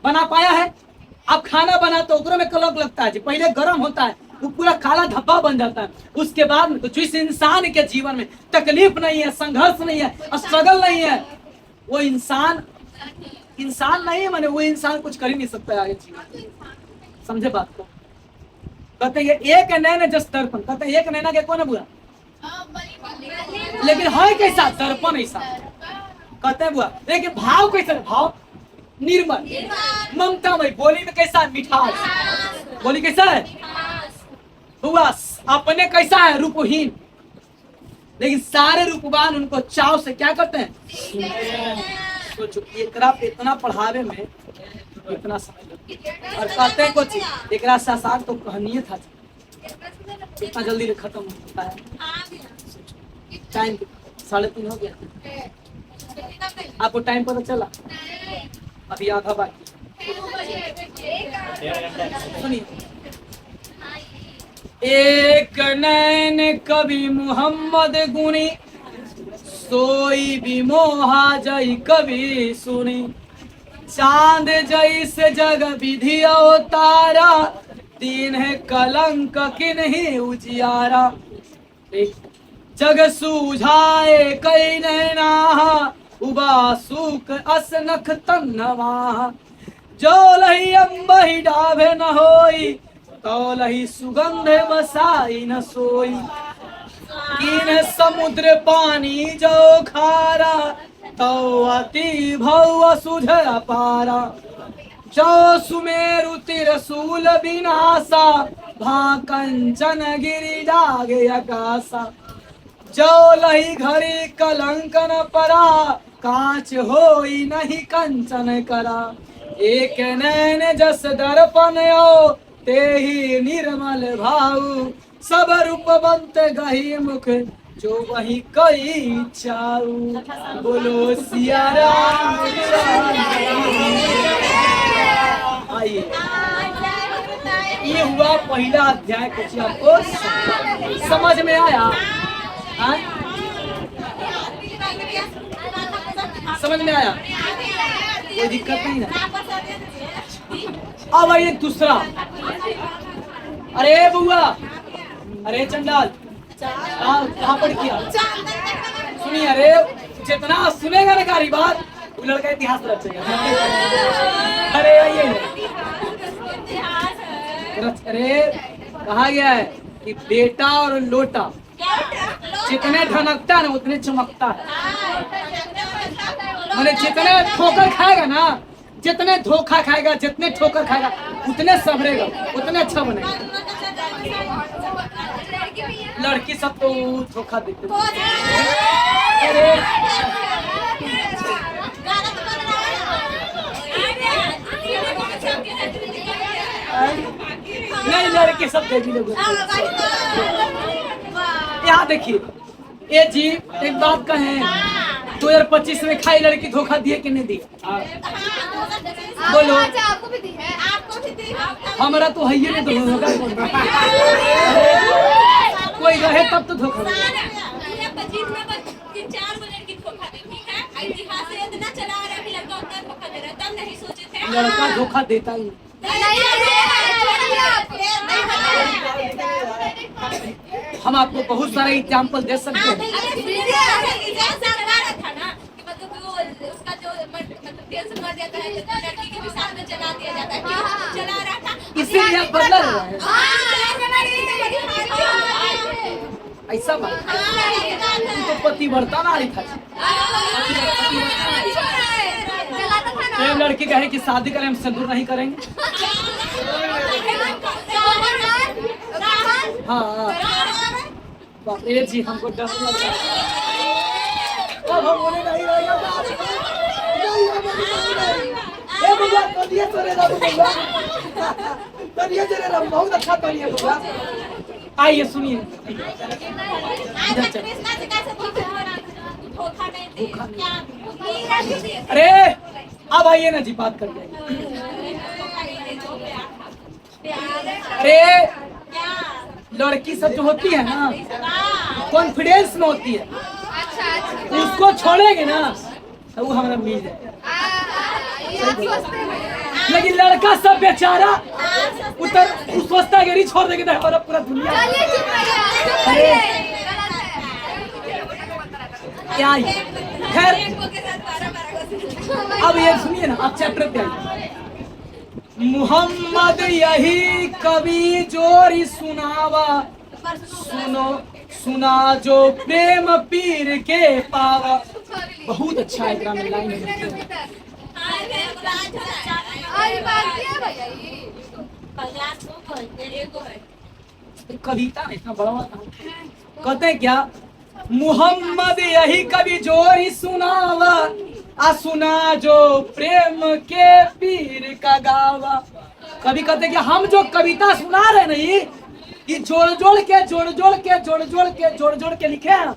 बना पाया है? आप खाना बनाते हो, में कलंक लगता है जी, पहले गर्म होता है, वो पूरा काला धब्बा बन जाता है। उसके बाद में तो जिस इंसान के जीवन में तकलीफ नहीं है, संघर्ष नहीं है, स्ट्रगल नहीं है, वो इंसान नहीं है, माने वो इंसान कुछ कर ही नहीं सकता है आगे जीवन। समझे बात को? कहते हैं एक नैन जस दर्पण, कहते हैं एक नैना के कौन है बुआ, लेकिन है कैसा? दर्पण ऐसा। कहते हैं बुआ लेकिन भाव कैसा? भाव निर्मल, ममतामय, बोली में कैसा? मिठास। बोली कैसा है बुआ? अपने कैसा है? रूपहीन, लेकिन सारे रूपवान उनको चाव से क्या करते हैं? सोचो इतना पढ़ावे में इतना समय, और कहते हैं कुछ एक साथ तो कहानी था, इतना जल्दी खत्म होता है। टाइम 3:30 हो गया, आपको टाइम पता चला? अभी आधा बाकी। सुनिए, एक नैन कवि मोहम्मद गुनी, सोई भी मोहा जई कवि सुनी। चांद जैसे जग विधि अवतारा, दीन है कलंक किन्हीं उजियारा। जग सूझाए कई नैना, उबासूक असनख तन्नवा। जो लही अम्बही डाभे न होई, तो लही सुगंध बसाई न सोई। कीन समुद्र पानी जो खारा, तो अति भव सुझ अपारा। जो सुमेरु त्रिशूल विनाशा, भा कंचन गिरि जागे आकाशा। जो लही घड़ी कलंक न पड़ा, कांच होई नहीं कंचन करा। एक नैन जस दर्पण ओ, तेहि निर्मल भाऊ। सब रूपवंत गही मुख, जो वही कई चाऊ। बोलो सिया राम। आइए, ये हुआ पहला अध्याय। कुछ आपको समझ में आया? समझ में आया? कोई दिक्कत नहीं है। अब आइए दूसरा। अरे बुआ, अरे चंडाल, कहाँ पढ़ किया? सुनिए, अरे जितना सुनेगा ना गारी बात, वो लड़का इतिहास रचेगा। अरे आइए, अरे कहा गया है कि बेटा और लोटा जितने ढनकता है ना उतने चमकता है। मैंने जितने ठोकर खाएगा ना, जितने धोखा खाएगा, जितने ठोकर खाएगा, उतने संभरेगा, उतने अच्छा बनेगा। लड़की सब तो धोखा देते। नहीं, लड़की सब देगी लोग। यहाँ देखिए, ये जी एक बात कहें, 2025 में खाई लड़की धोखा दिए कि नहीं दिए? बोलो। हमारा तो है ही नहीं धोखा। कोई रहे तब तो धोखा लड़का धोखा देता ही नहीं। हम आपको बहुत सारे एग्जाम्पल दे सकते हैं। उसका जो मतलब टेंशन कर देता है, लड़की के भी साथ में चला दिया जाता है, चला रहा था इसीलिए आप बदला रहा है ऐसा बात। तो पतिव्रता नारी था। तो लड़की कहे कि शादी करें हम सिंदूर नहीं करेंगे। हाँ बाप रे जी हमको डर लग रहा है। अब हम बोले नहीं रहेगा। ए बउआ तोलिए तोरे रा बउआ। तोलिए तेरे रा बहुत अच्छा तोलिए बउआ। आइए सुनिए। अरे अब आइए ना जी बात कर जाइए। अरे लड़की सब जो होती है ना कॉन्फिडेंस में होती है, उसको छोड़ेंगे ना तो वो हमारा मिल जाए। लेकिन लड़का सब बेचारा उतर सोचता है छोड़ देंगे तो हमारा पूरा दुनिया। क्या खैर अब ये सुनिए ना, आप चैप्टर पे आइए। मोहम्मद यही कवि जोरी सुनावा, सुनो सुना जो प्रेम पीर के पावा। बहुत अच्छा है ग्रामीण लाइन है। कविता इतना बड़ा कहते हैं क्या, मोहम्मद यही कवि जोरी सुनावा, आ सुना जो प्रेम के पीर का गावा। कवि कहते हैं कि हम जो कविता सुना रहे नहीं, ये जोड़ जोड़ के लिखे हैं,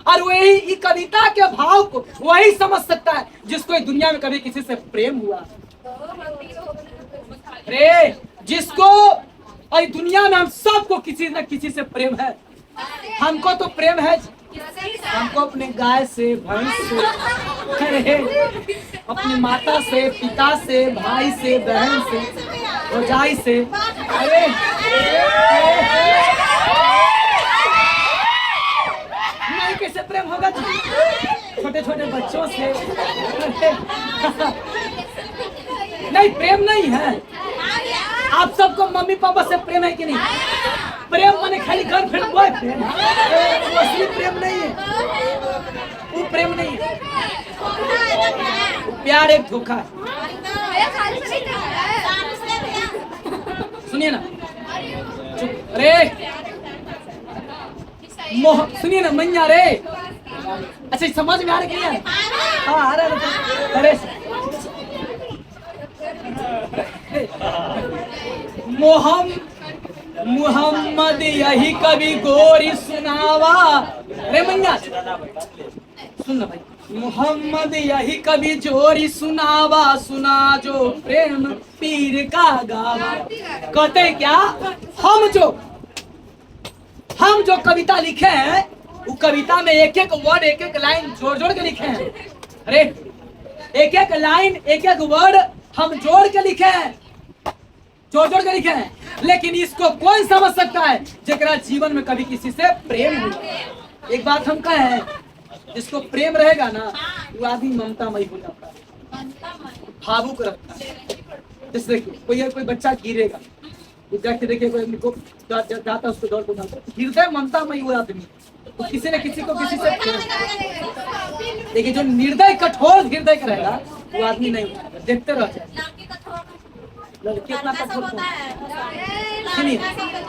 और वही कविता के भाव को वही समझ सकता है जिसको इस दुनिया में कभी किसी से प्रेम हुआ। रे जिसको और दुनिया में हम सबको किसी न किसी से प्रेम है। हमको तो प्रेम है, हमको अपने गाय से, भैंस से, अरे अपनी माता से, पिता से, भाई से, बहन से, भौजाई से। अरे नहीं कैसे प्रेम होगा? छोटे छोटे बच्चों से नहीं प्रेम नहीं है। आप सबको मम्मी पापा से प्रेम है कि नहीं? प्रेम माने खाली गर्लफ्रेंड बॉयफ्रेंड, वो असली प्रेम नहीं है, वो प्रेम नहीं है। प्यार एक धोखा है। सुनिए ना, चुप रे, सुनिए ना मैया रे। अच्छा समझ में आ रही है? हाँ आ रहा है। अरे मोहम्मद यही कभी गोरी सुनावा। रे मैया सुन ना भाई। मोहम्मद यही कभी जोरी सुनावा, सुना जो प्रेम पीर का गावा। कहते हैं क्या, हम जो कविता लिखे हैं, वो कविता में एक एक वर्ड, एक एक लाइन जोड़ जोड़ के लिखे हैं। अरे एक एक लाइन, एक एक वर्ड हम जोड़ के लिखे हैं, जोड़ जोड़ के लिखे हैं। लेकिन इसको कौन समझ सकता है जेकरा जीवन में कभी किसी से प्रेम हुआ। एक बात हम कहें, जिसको प्रेम रहेगा ना वो आदमी ममतामयी हो जाता है, भावुक रहता है। जैसे देखिए कोई बच्चा गिरेगा, देखिए कोई को जाता उसको दौड़ को हृदय ममतामयी हो आदमी, तो किसी न किसी को किसी से प्रेम। देखिए जो निर्दय कठोर हृदय का रहेगा वो आदमी नहीं होता, देखते रह जाए। लड़की इतना कठोर सुनिए,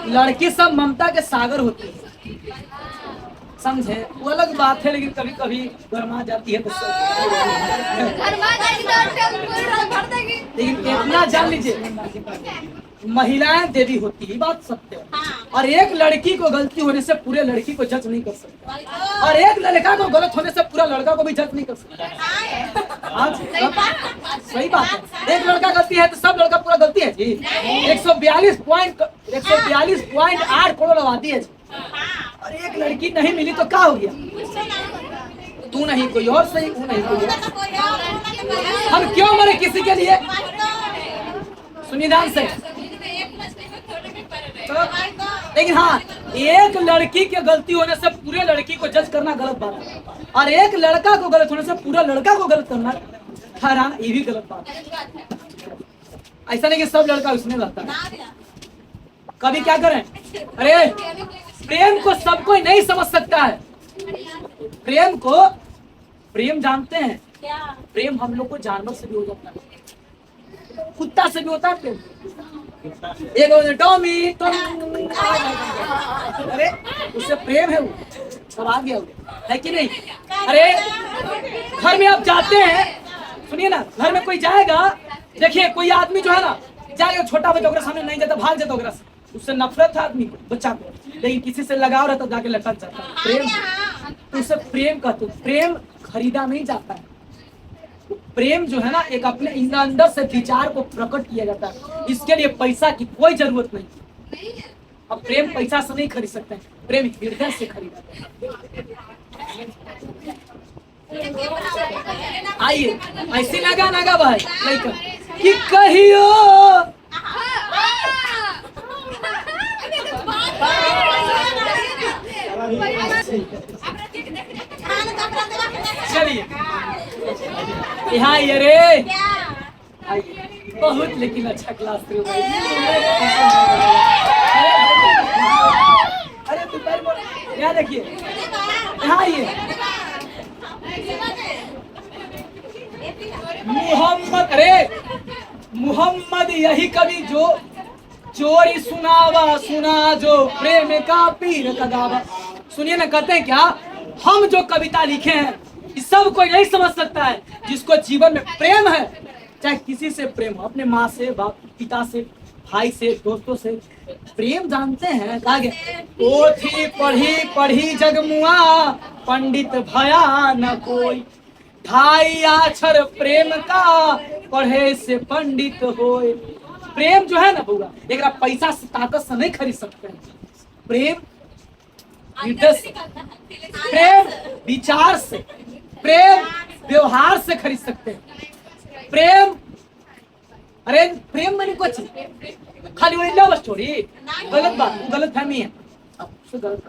लड़की सब ममता के सागर होती है, समझे? वो अलग बात है, लेकिन कभी कभी गरमा जाती है तो लेकिन इतना जान लीजिए, महिलाएं देवी होती है, बात सत्य है। और एक लड़की को गलती होने से पूरे लड़की को जज नहीं कर सकता, और एक लड़का को गलत होने से पूरा लड़का को भी जज नहीं कर सकता। आज सही बात है, एक लड़का गलती है तो सब लड़का पूरा गलती है जी। 142.8 करोड़ आबादी है जी, और एक लड़की नहीं मिली तो क्या हो गया? तू नहीं कोई और सही, तू नहीं कोई और। हम क्यों मरे किसी के लिए? सुनिए ध्यान से। एक मछली में थोड़े में पड़ रहे तो लेकिन हाँ, एक लड़की के गलती होने से पूरे लड़की को जज करना गलत बात है, और एक लड़का को गलत होने से पूरा लड़का को गलत करना ठहराना ये भी गलत बात है। ऐसा नहीं कि सब लड़का उसमें रहता है। कभी क्या करें, अरे प्रेम को सब कोई नहीं समझ सकता है। प्रेम जानते हैं, प्रेम हम लोग को जानवर से भी हो जाता है, कुत्ता से भी होता है प्रेम। एक टॉमी टॉमी, अरे उससे प्रेम है, वो सब आ गया है कि नहीं। अरे घर में आप जाते हैं, सुनिए ना, घर में कोई जाएगा, देखिए कोई आदमी जो है ना जाएगा, छोटा बच्चा ओकरा सामने नहीं जाता, भाग जाता ओकरा से, उससे नफरत है आदमी को, बच्चा को, लेकिन किसी से लगाव रहता जाके लटक जाता है। प्रेम तो उसे प्रेम कहते, प्रेम खरीदा नहीं जाता है। प्रेम जो है ना एक अपने अंदर से विचार को प्रकट किया जाता है, इसके लिए पैसा की कोई जरूरत नहीं। अब प्रेम पैसा से नहीं खरीद सकते हैं, प्रेम हृदय से खरीदा जाता है। आइए ऐसे लगा भाई लड़का कि कहियो चलिए यहाँ ये रे बहुत लेकिन अच्छा क्लास थे। अरे तू पैर बोल, यहाँ देखिए, यहाँ ये मोहम्मद, अरे मोहम्मद यही कवि जो चोरी सुनावा सुना जो प्रेम का पीर का दावा। सुनिए ना, कहते हैं क्या, हम जो कविता लिखे हैं ये सब कोई नहीं समझ सकता है। जिसको जीवन में प्रेम है, चाहे किसी से प्रेम हो, अपने माँ से, बाप पिता से, भाई से, दोस्तों से, प्रेम जानते हैं। कहा गया पोथी पढ़ी पढ़ी जगमुआ पंडित भया न कोई, ढाई अक्षर प्रेम का पढ़े से पंडित होए। प्रेम जो है ना बउआ, एक पैसा से ताकत से नहीं खरीद सकते हैं। प्रेम हृदय से, प्रेम विचार से, प्रेम व्यवहार से खरीद सकते हैं। प्रेम, अरे प्रेम मैंने कुछ खाली वही लव स्टोरी, गलत बात, गलत फहमी है, गलत।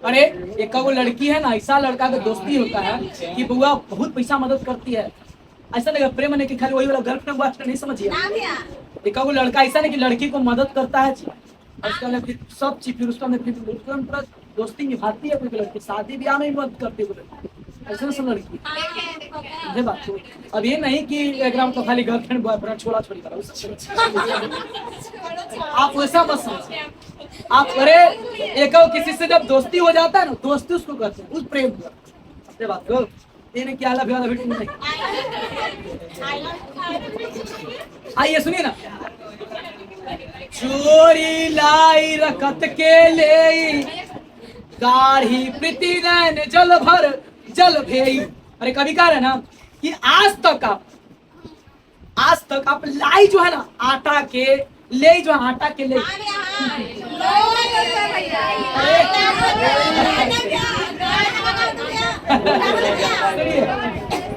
अरे एक वो लड़की है ना, ऐसा लड़का का दोस्ती होता है कि बुआ बहुत पैसा मदद करती है, ऐसा नहीं प्रेम नहीं कि खाली वही वाला गर्लफ्रेंड बॉयफ्रेंड नहीं समझिए। एक वो लड़का ऐसा नहीं कि लड़की को मदद करता है, उसका फिर सब चीज, फिर उसका पूरा दोस्ती निभाती है, कोई लड़की शादी ब्याह में मदद करती है, ऐसा सब लड़की ये बात हो। अब ये नहीं कि एकदम तो खाली गर्लफ्रेंड बॉयफ्रेंड छोड़ा छोड़ी करा, आप वैसा मत समझिए आप। अरे एक किसी से जब दोस्ती हो जाता है ना, दोस्ती उसको कहते हैं, उस प्रेम को बात को ये क्या नहीं। आइए सुनिए ना, चोरी लाई रखत के ले गाढ़ी प्रीति नैन जल भर जल भेई। अरे कभी कह रहे ना कि आज तक आप लाई जो है ना आटा के ले, जो आटा के ले,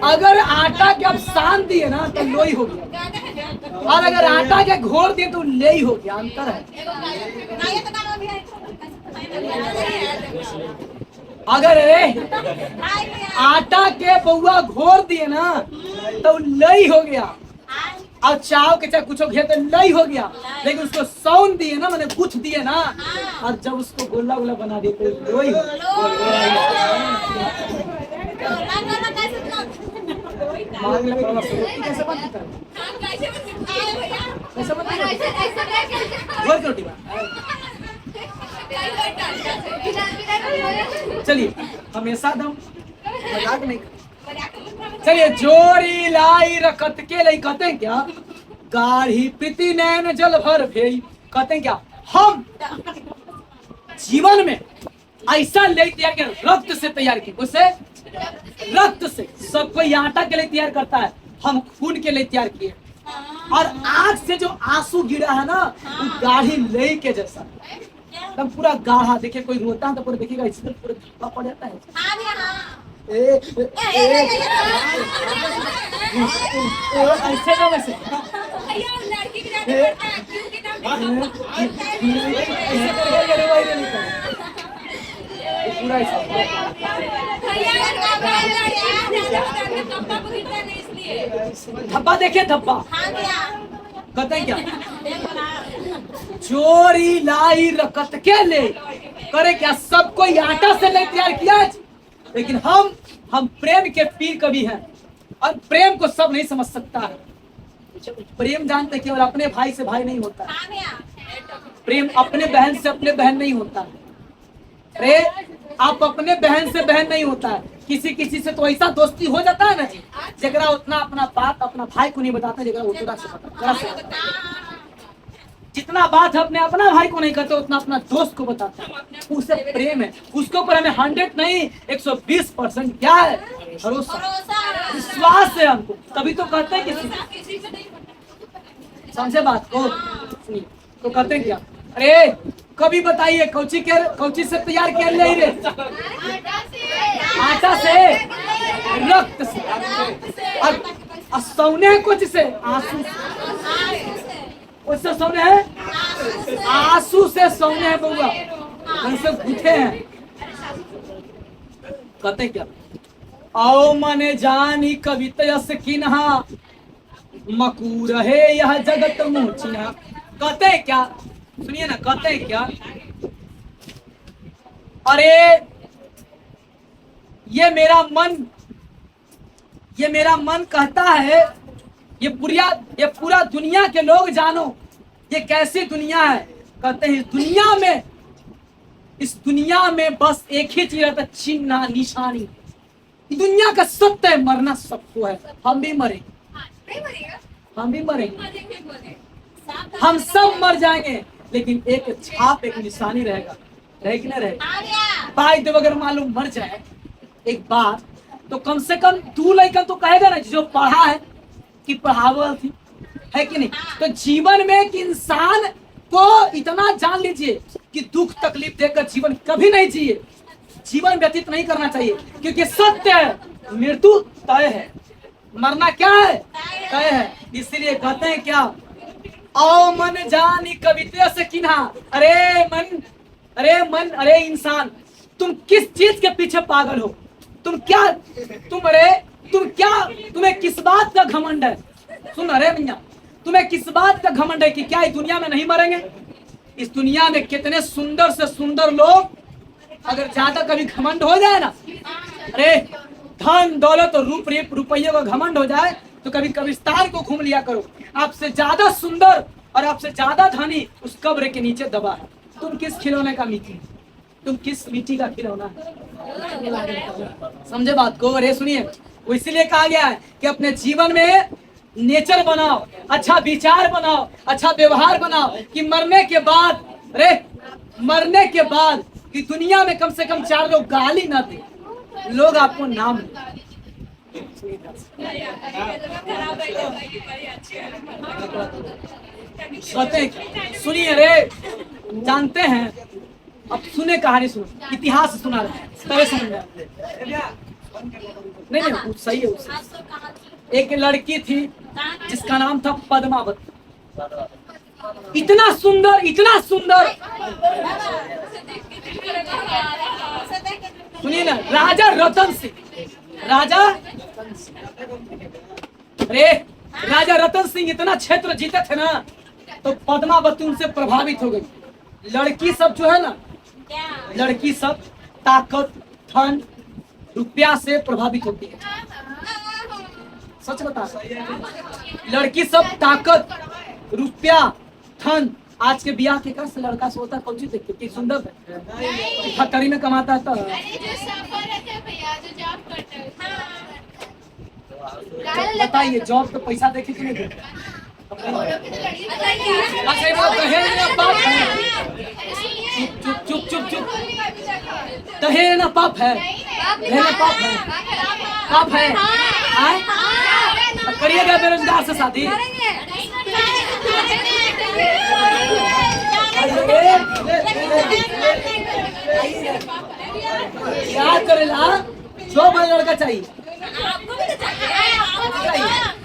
अगर आटा के आप सान दिए ना तो लोई हो गया, और अगर आटा के घोर दिए तो ले ही हो गया। अंतर है। अगर आटा के बउआ घोर दिए ना तो लई हो गया, और चाव के चाहे कुछ घेर तो लई हो गया, लेकिन उसको सौन दिए ना, मैंने कुछ दिए ना, और जब उसको गोला गोला बना दिए तो लोई हो। कैसे बनता है? कैसे बनता है? चलिए हमेशा दम मजाक नहीं। चलिए जोड़ी लाई रखत के लई, कहते हैं क्या, गाढ़ी प्रीति नैन जल भर भेई। कहते हैं क्या, हम जीवन में ऐसा ले तैयार किया, रक्त से तैयार किया, उससे रक्त से। सब कोई आटा के लिए तैयार करता है, हम खून के लिए तैयार किए, और आग से जो आंसू गिरा है ना, वो गाढ़ी ले के जैसा एकदम पूरा गाढ़ा। देखिए कोई रोता है तो पूरा देखिएगा इससे पूरा धब्बा पड़ जाता है। ऐसे ना वैसे भैया वो लड़की भी जाके पढ़ता है क्यों के नाम ऐसे करके अरे वही नहीं कर पूरा ऐसा भैया पापा को गिरता नहीं इसलिए धब्बा देखिए धब्बा हाँ भैया कहते हैं क्या चोरी लाई रकत के ले करे क्या सब कोई आटा से नहीं तैयार किया है। लेकिन हम प्रेम के पीर कवि हैं और प्रेम को सब नहीं समझ सकता है। प्रेम जानते केवल अपने भाई से भाई नहीं होता है। हाँ भैया प्रेम अपने बहन से अपने बहन नहीं होता है। अरे आप अपने बहन से बहन नहीं होता है। किसी किसी से तो ऐसा दोस्ती हो जाता है ना जी जगरा उतना अपना बात अपना भाई को नहीं बताता जगरा उतना से बताता। जितना बात अपने अपना भाई को नहीं करते उतना अपना दोस्त को बताता है। उसे प्रेम है उसके ऊपर हमें 100 नहीं 120% क्या है भरोसा विश्वास है हमको तभी तो कहते हैं किसी से नहीं पढ़ता समझे बात को सुनिए तो कहते हैं क्या अरे कभी बताइए कौची से तैयार किया ले रे आटा से रक्त से और सौने कुछ से आंसू उससे सौने है आंसू से सौने हैं बउआ उनसे पूछे हैं कहते क्या आओ मने जानी कविता से किन्हा मकूर है यह जगत मोचिना कहते क्या सुनिए ना कहते क्या अरे ये मेरा मन कहता है ये पूरा दुनिया के लोग जानो ये कैसी दुनिया है। कहते हैं इस दुनिया में बस एक ही चीज रहता चिन्ह निशानी। दुनिया का सत्य है मरना सबको है। हम भी मरेंगे हम सब मर जाएंगे लेकिन एक छाप एक निशानी रहेगा कि नहीं रहेगा। भाई देव अगर मालूम मर जाए एक बार तो कम से कम तू लड़का तो कहेगा ना जो पढ़ा है कि पढ़ावल थी है कि नहीं। तो जीवन में एक इंसान को इतना जान लीजिए कि दुख तकलीफ देकर जीवन कभी नहीं जिए जीवन व्यतीत नहीं करना चाहिए क्योंकि सत्य है मृत्यु तय है मरना क्या है तय है। इसलिए कहते हैं क्या आओ मन जानी कविता से किन्हा अरे इंसान तुम किस चीज के पीछे पागल हो तुम्हें किस बात का घमंड है। सुन अरे भैया तुम्हें किस बात का घमंड है कि क्या इस दुनिया में नहीं मरेंगे। इस दुनिया में कितने सुंदर से सुंदर लोग अगर ज्यादा कभी घमंड हो जाए ना अरे धन दौलत और रुपये का घमंड हो जाए तो कभी कब्रिस्तान को घूम लिया करो। आपसे ज्यादा सुंदर और आपसे ज्यादा धनी उस कब्र के नीचे दबा है। तुम किस खिलौने का मिट्टी तुम किस मिट्टी का खिलौना है। समझे बात को। अरे सुनिए इसीलिए कहा गया है कि अपने जीवन में नेचर बनाओ अच्छा विचार बनाओ अच्छा व्यवहार बनाओ कि मरने के बाद कि दुनिया में कम से कम 4 लोग गाली ना दे लोग आपको नाम सुनिए रे जानते हैं अब सुने कहानी सुनो इतिहास सुना रहे समझ नहीं सही है उससे। एक लड़की थी जिसका नाम था पद्मावती। इतना सुंदर सुनिए ना राजा रतन सिंह इतना क्षेत्र जीते थे ना तो पद्मावती उनसे प्रभावित हो गई। लड़की सब जो है ना लड़की सब ताकत धन रुपया से प्रभावित होती है। सच बता लड़की सब ताकत रुपया धन आज के बियाह के कर से लड़का से होता कौन सी देखते कि सुंदर है फैक्ट्री में कमाता है तो बताइए जॉब तो पैसा देखे कि नहीं देते। चुप दहेज ना पाप है करिएगा बेरोजगार से शादी क्या करेला जो भाई लड़का चाहिए आपको भी तो चाहिए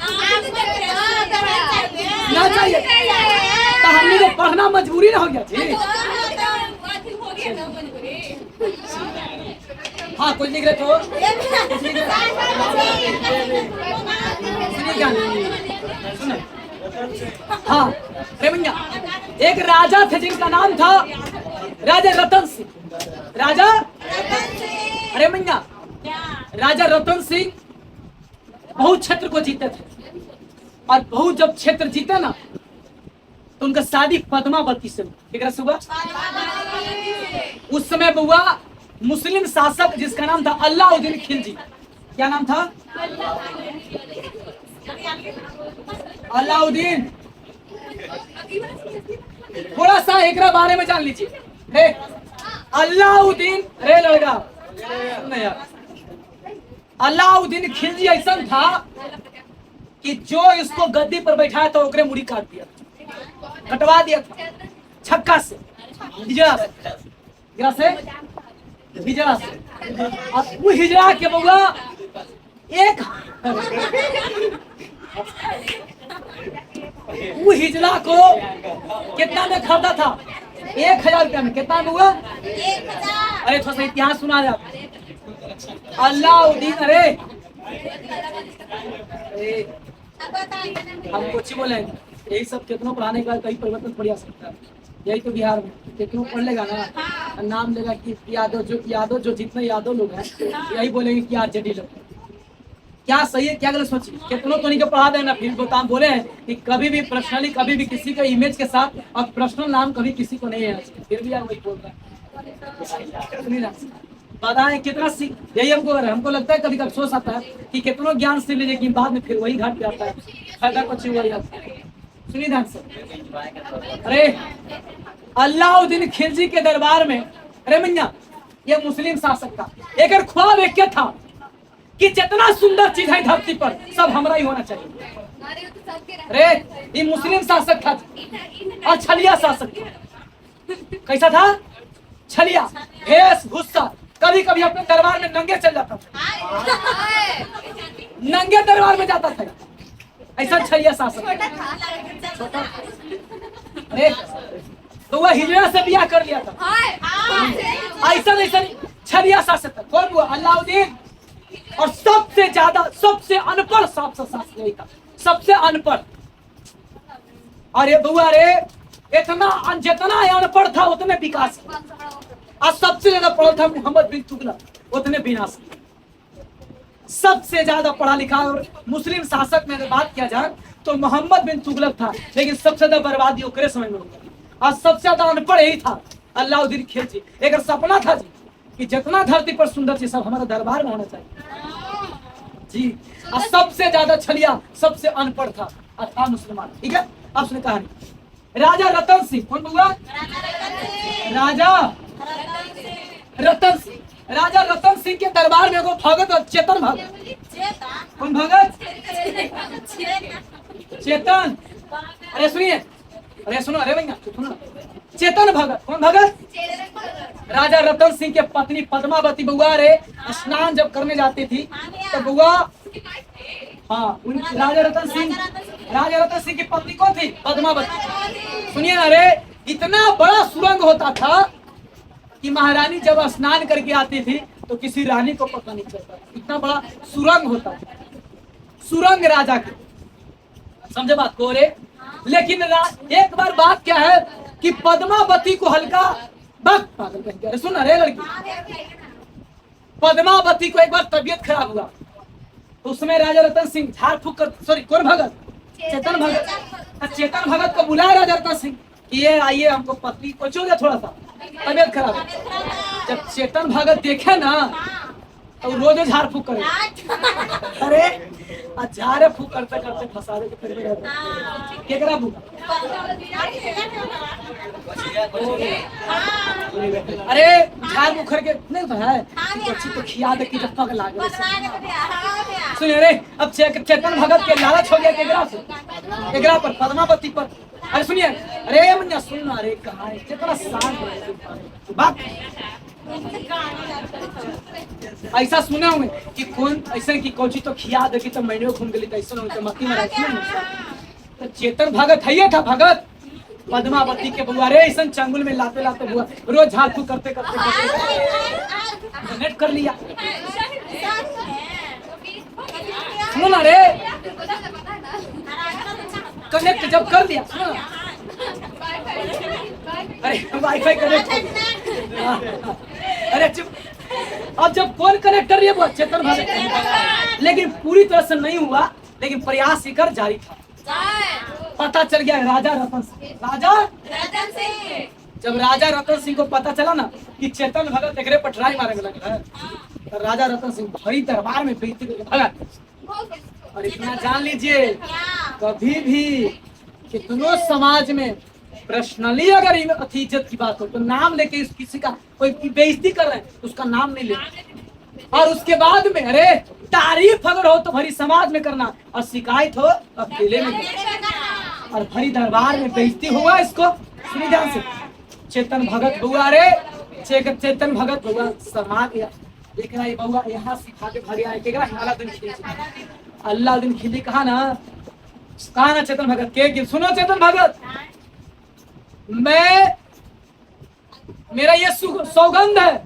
इतना मजबूरी ना हो गया जी। हो गया ना मजबूरी। हाँ कुछ लिख रहे तो सुनिए क्या सुनो। हाँ अरे भैया एक राजा थे जिनका नाम था राजा रतन सिंह। राजा अरे भैया राजा रतन सिंह बहुत क्षेत्र को जीते थे और बहुत जब क्षेत्र जीते ना तो उनका शादी पद्मावती से हुआ। उस समय बुआ मुस्लिम शासक जिसका नाम था अलाउद्दीन खिलजी। क्या नाम था? अलाउद्दीन। थोड़ा सा एक बारे में जान लीजिए। अलाउद्दीन अरे लड़का नहीं यार, अलाउद्दीन खिलजी ऐसा था कि जो इसको गद्दी पर बैठाया था ओकरे मुड़ी काट दिया, कटवा दिया था छक्का से, हिजड़ा से हिजड़ा से। और वो हिजड़ा के बउआ एक वो हिजड़ा को कितना में खरीदा था? 1000 रुपया में। कितना में हुआ? 1000। अरे थोड़ा सा इतिहास सुना दे आप। अलाउद्दीन अरे हम कुछ ही बोलेंगे, यही सब कितनों पढ़ाने के बाद कहीं परिवर्तन पड़ सकता है। यही तो बिहार में कितनों पढ़ लेगा ना, नाम लेगा कि यादव जो जितने यादव लोग हैं यही बोलेंगे कि आरजेडी लोग। क्या सही है क्या गलत सोचिए। कितनों तो नहीं को पढ़ा देना। फिर बताम बोले हैं कि कभी भी पर्सनली कभी भी किसी का इमेज के साथ और पर्सनल नाम कभी किसी को नहीं है, फिर भी यार वही बोलता है। बताएं कितना सीख, यही हमको लगता है कभी कभी सोच आता है कि कितनों ज्ञान सीख लीजिए कि बाद में फिर वही घाट पे आता है, फायदा कुछ हुआ यार। सुनिए ध्यान से। अरे अलाउद्दीन खिलजी के दरबार में अरे भैया ये मुस्लिम शासक था, एक ख्वाब एक क्या था कि जितना सुंदर चीज है धरती पर सब हमारा ही होना चाहिए। अरे ये मुस्लिम शासक था और छलिया शासक था। कैसा था? छलिया, भेष भूषा, कभी कभी अपने दरबार में नंगे चल जाता था, नंगे दरबार में जाता था। ऐसा छलिया शासक। अरे तो वह हिजड़ा से ब्याह कर लिया था। ऐसा छलिया शासक था। कौन हुआ? अलाउद्दीन। और सबसे ज्यादा सबसे अनपढ़ शासक यही था, सबसे अनपढ़। अरे बुआ रे इतना जितना अनपढ़ था उतने विकास, और सबसे ज्यादा पढ़ा था मोहम्मद बिन तुगलक, उतने विनाश। सबसे ज्यादा पढ़ा लिखा और मुस्लिम शासक में अगर बात किया जाए तो मोहम्मद बिन तुगलक था, लेकिन सबसे ज्यादा बर्बादी ओकरे समय में हुई। और सबसे ज्यादा अनपढ़ यही था अलाउद्दीन खिलजी। एक सपना था जी कि जितना धरती पर सुंदर चीज सब हमारे दरबार में होना चाहिए जी। और सबसे ज्यादा छलिया सबसे अनपढ़ था अथा मुसलमान। ठीक है, अब सुनिए कहानी। राजा रतन सिंह। कौन हुआ? राजा रतन सिंह। राजा रतन सिंह के दरबार में भगत और चेतन भगत। कौन भगत? चेतन। अरे सुनिए, अरे सुनो, अरे भैया सुनो, चेतन भगत। कौन भगत? राजा रतन सिंह के पत्नी पद्मावती बुआ रे स्नान जब करने जाती थी तो बुआ, हाँ राजा रतन सिंह की पत्नी कौन थी? पद्मावती। सुनिए ना रे, इतना बड़ा सुरंग होता था कि महारानी जब स्नान करके आती थी तो किसी रानी को पता नहीं चलता, इतना बड़ा सुरंग होता था। सुरंग राजा की, समझे बात को रे। लेकिन एक बार बात क्या है कि पद्मावती को हल्का पागल कह के, सुन रे लड़की, पद्मावती को एक बार तबीयत खराब हुआ तो उसमें राजा रतन सिंह झाड़ फूक कर, सॉरी कौन भगत? चेतन भगत। चेतन भगत को बुलाया राजा रतन सिंह कि ये आइए हमको पत्नी को चो थोड़ा सा तबीयत खराब है। जब चेतन भगत देखे ना तो रोज झाड़ फूक करे। अरे झाड़े फूक करते करते फंसा दे केकरा फूक। अरे झाड़ फूक करके नहीं भाई बच्ची तो खिया दे कि जब पग लागे। सुनिए रे, अब चेतन भगत के लालच हो गया केकरा पर? पद्मावती पर। अरे सुनिए, अरे मुन्ना सुनना, अरे कहाँ है कितना शांत बात। ऐसा सुने हुए कि कौन ऐसे की कोची तो खिया दे कि तो मैंने घूम गई तो ऐसा तो मक्की में तो चेतन भगत है था भगत पद्मावती के बुआ रे ऐसा चंगुल में लाते लाते बुआ रोज झाड़ फूक करते करते कनेक्ट कर लिया। सुनो ना रे, कनेक्ट जब कर लिया, सुनो ना, अरे वाईफाई कनेक्ट, अरे चुप। अब जब फोन कनेक्ट कर रही है वो चेतन भगत, लेकिन पूरी तरह से नहीं हुआ, लेकिन प्रयास कर जारी था। पता चल गया राजा रतन सिंह, जब राजा रतन सिंह को पता चला ना कि चेतन भगत एकरे पर ट्राई मारे में लगा है, तो राजा रतन सिंह भारी दरबार में बेइज्जती करके भगा। और इतना जान लीजिए, कभी भी कितनों समाज में पर्सनली अगर इज्जत की बात हो तो नाम लेके किसी का कोई बेइज्जती कर रहे हैं उसका नाम नहीं लेना, और उसके बाद में अरे तारीफ अगर हो तो भरी समाज में करना, और शिकायत हो तो अकेले में करना, और भरी दरबार में बेइज्जती हुआ। इसको सुनी ध्यान से, चेतन भगत बुआ रे, चेतन भगत बुआ शर्मा गया, देख रहा है बउआ यहाँ सिखा के भाग आए केकरा अल्लाउद्दीन खिलजी, अल्लाउद्दीन खिलजी कहा ना चेतन भगत के सुनो चेतन भगत, मेरा ये सौगंध है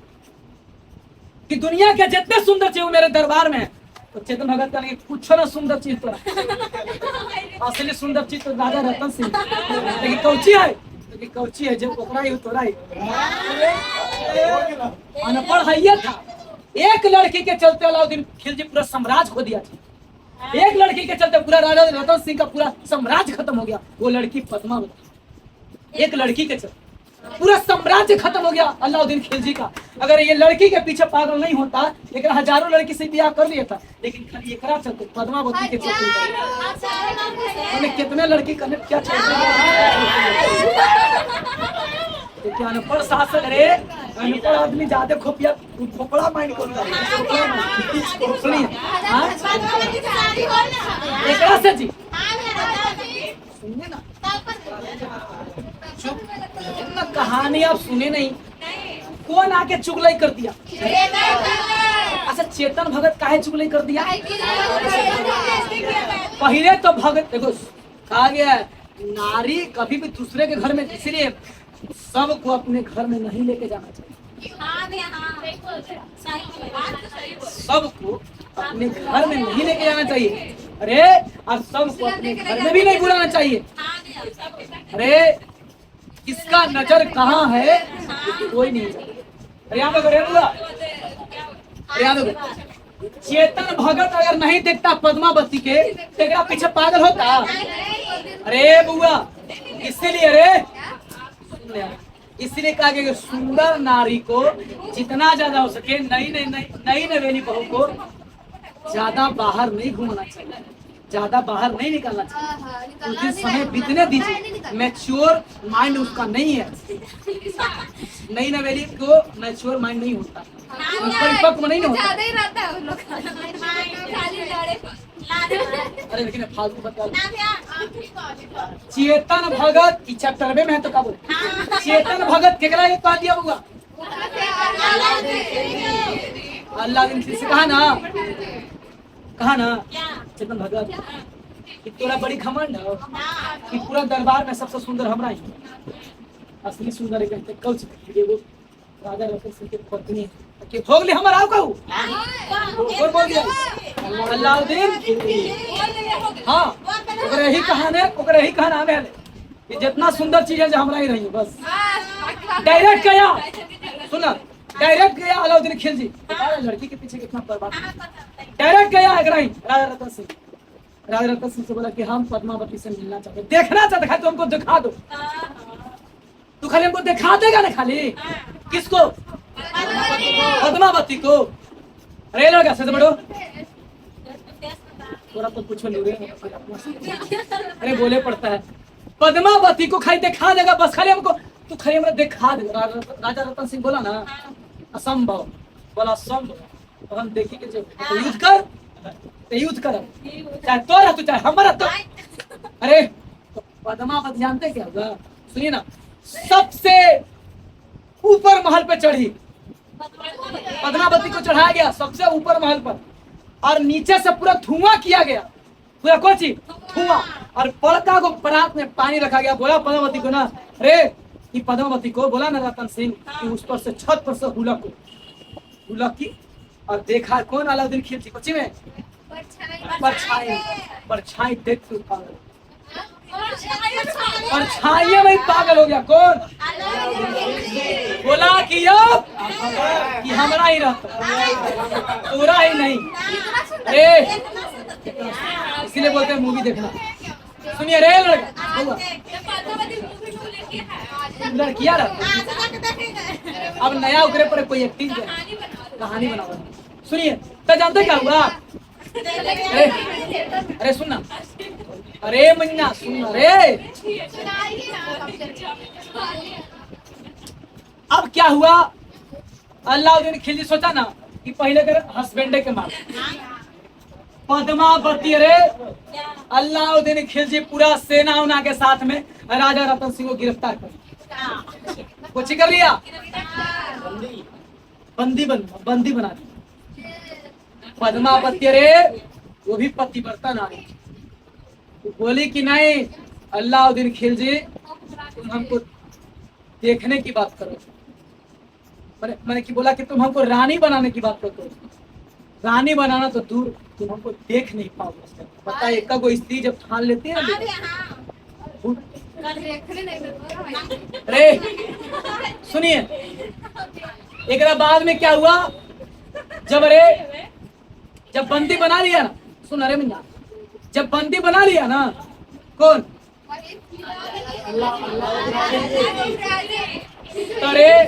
कि दुनिया के जितने सुंदर चीज मेरे दरबार में है। तो चेतन भगत का कुछ ना सुंदर चीज तो असली सुंदर चीज तो राजा रतन सिंह, लेकिन कौची है, कौची है जब ओकरा ही तोरा ही अनपढ़ हैया था। एक लड़की के चलते अलाउद्दीन खिलजी पूरा साम्राज्य खो दिया था, एक लड़की के चलते पूरा राजा रतन सिंह का पूरा साम्राज्य खत्म हो गया। वो लड़की पद्मावती, एक लड़की के चलते पूरा साम्राज्य खत्म हो गया अलाउद्दीन खिलजी का। अगर ये लड़की के पीछे पागल नहीं होता, लेकिन हजारों लड़की से ब्याह कर लिया था, लेकिन खाली एकरा चलते पद्मावती के चलते कितने लड़की कनेक्ट क्या चलते। क्या अनपढ़ शासक रे, अनपढ़ आदमी ज्यादा खोपिया खोपड़ा माइंड करता है, एकरा से जी सुनिए ना, चुप ना, कहानी आप सुने नहीं, कौन आके चुगलाई कर दिया। अच्छा चेतन भगत काहे चुगलाई कर दिया, पहले तो भगत देखो कहा गया है नारी कभी भी दूसरे के घर में, इसलिए सबको अपने घर में नहीं लेके जाना चाहिए, सबको अपने घर में नहीं लेके जाना चाहिए, अरे और सबको अपने घर में भी नहीं बुलाना चाहिए। अरे किसका नजर कहाँ है कोई नहीं जानता। चेतन भगत अगर नहीं देखता पद्मावती के तेरा पीछे पागल होता। अरे बुआ इसीलिए इसलिए कहा गया कि सुंदर नारी को जितना ज्यादा हो सके नई नवेली बहू को ज्यादा बाहर नहीं घूमना चाहिए, ज्यादा बाहर नहीं निकलना चाहिए, उसे समय बीतने दीजिए। मैच्योर माइंड उसका नहीं है, नई नवेली को मैच्योर माइंड नहीं होता, परिपक्व नहीं होता। अरे लेकिन फालतू बता, चेतन भगत की चैप्टर में है तो क्या बोले, चेतन भगत केकरा एक कह दिया बुआ, अल्लाउद्दीन खिलजी कहा ना चेतन भगत कि तोरा बड़ी घमंड है कि पूरा दरबार में सबसे सुंदर हमरा ही, असली सुंदर कहते कौच एगो राजा रतन सिंह के पत्नी के भोग ले हमर आओ कहू और बोल दिया अल्लाउद्दीन हां ओकरे ही कहाना में कि जितना सुंदर चीज है जो हमरा ही रही बस। डायरेक्ट गया सुना, डायरेक्ट गया अलाउद्दीन खिलजी, लड़की के पीछे कितना बर्बाद, डायरेक्ट गया राजा रतन सिंह से बोला कि हम पद्मावती से मिलना चाहते, देखना चाहते, खाली तो हमको दिखा दो। तू खाली हमको दिखा देगा ना, खाली किसको, पद्मावती को। अरे लड़का से बढ़ो, थोड़ा तो कुछ नहीं रे, अरे बोले पड़ता है, पद्मावती को खाली दिखा देगा बस, खाली हमको तू खाली हमें दिखा दे। राजा रतन सिंह बोला ना असंभव, बोला असंभव, तो हम देखेंगे जो युद्ध कर, चाहे तो रह तू चाहे हमारा तो। अरे तो पद्मावती जानते क्या होगा, सुनिए ना, सबसे ऊपर महल पे चढ़ी पद्मावती को चढ़ाया गया सबसे ऊपर महल पर, और नीचे से पूरा धुआं किया गया, पूरा कोची धुआं, और बड़का को परात में पानी रखा गया। बोला पद्मावती को ना, अरे ये पद्मावती को बोला ना रतन सिंह कि उस पर से छत पर से हुलक की और देखा कौन अलाउद्दीन खिलजी कोची में परछाई परछाई देख तू पागल, परछाई में पागल हो गया। कौन बोला कि अब कि हमारा ही रहता पूरा ही नहीं। अरे इसीलिए बोलते हैं मूवी देखना। सुनिए रे लड़का लड़कियां अब नया उतरे पर कोई एक्टिंग कहानी बना। सुनिए तो जानते क्या हुआ? अरे सुनना, अरे मन्ना सुन, अरे अब क्या हुआ? अलाउद्दीन खिलजी सोचा ना कि पहले कर हस्बैंड के मार पद्मावती। अरे अलाउद्दीन खिलजी पूरा सेना उना के साथ में राजा रतन सिंह को गिरफ्तार कर कुछ कर लिया, बंदी बना दिया। पद्मावती अरे वो भी पतिव्रता नारी बोली कि नहीं अलाउद्दीन खिलजी तुम हमको देखने की बात करो। मैंने कि बोला कि तुम हमको रानी बनाने की बात करो। रानी बनाना तो दूर, तुम हमको देख नहीं पाओगे। बताइए कब वो स्त्री जब ठान लेती है ना। अरे सुनिए एक बाद में क्या हुआ? जब बंदी बना लिया ना, सुन अरे मिया, जब बंदी बना लिया ना कौन? अरे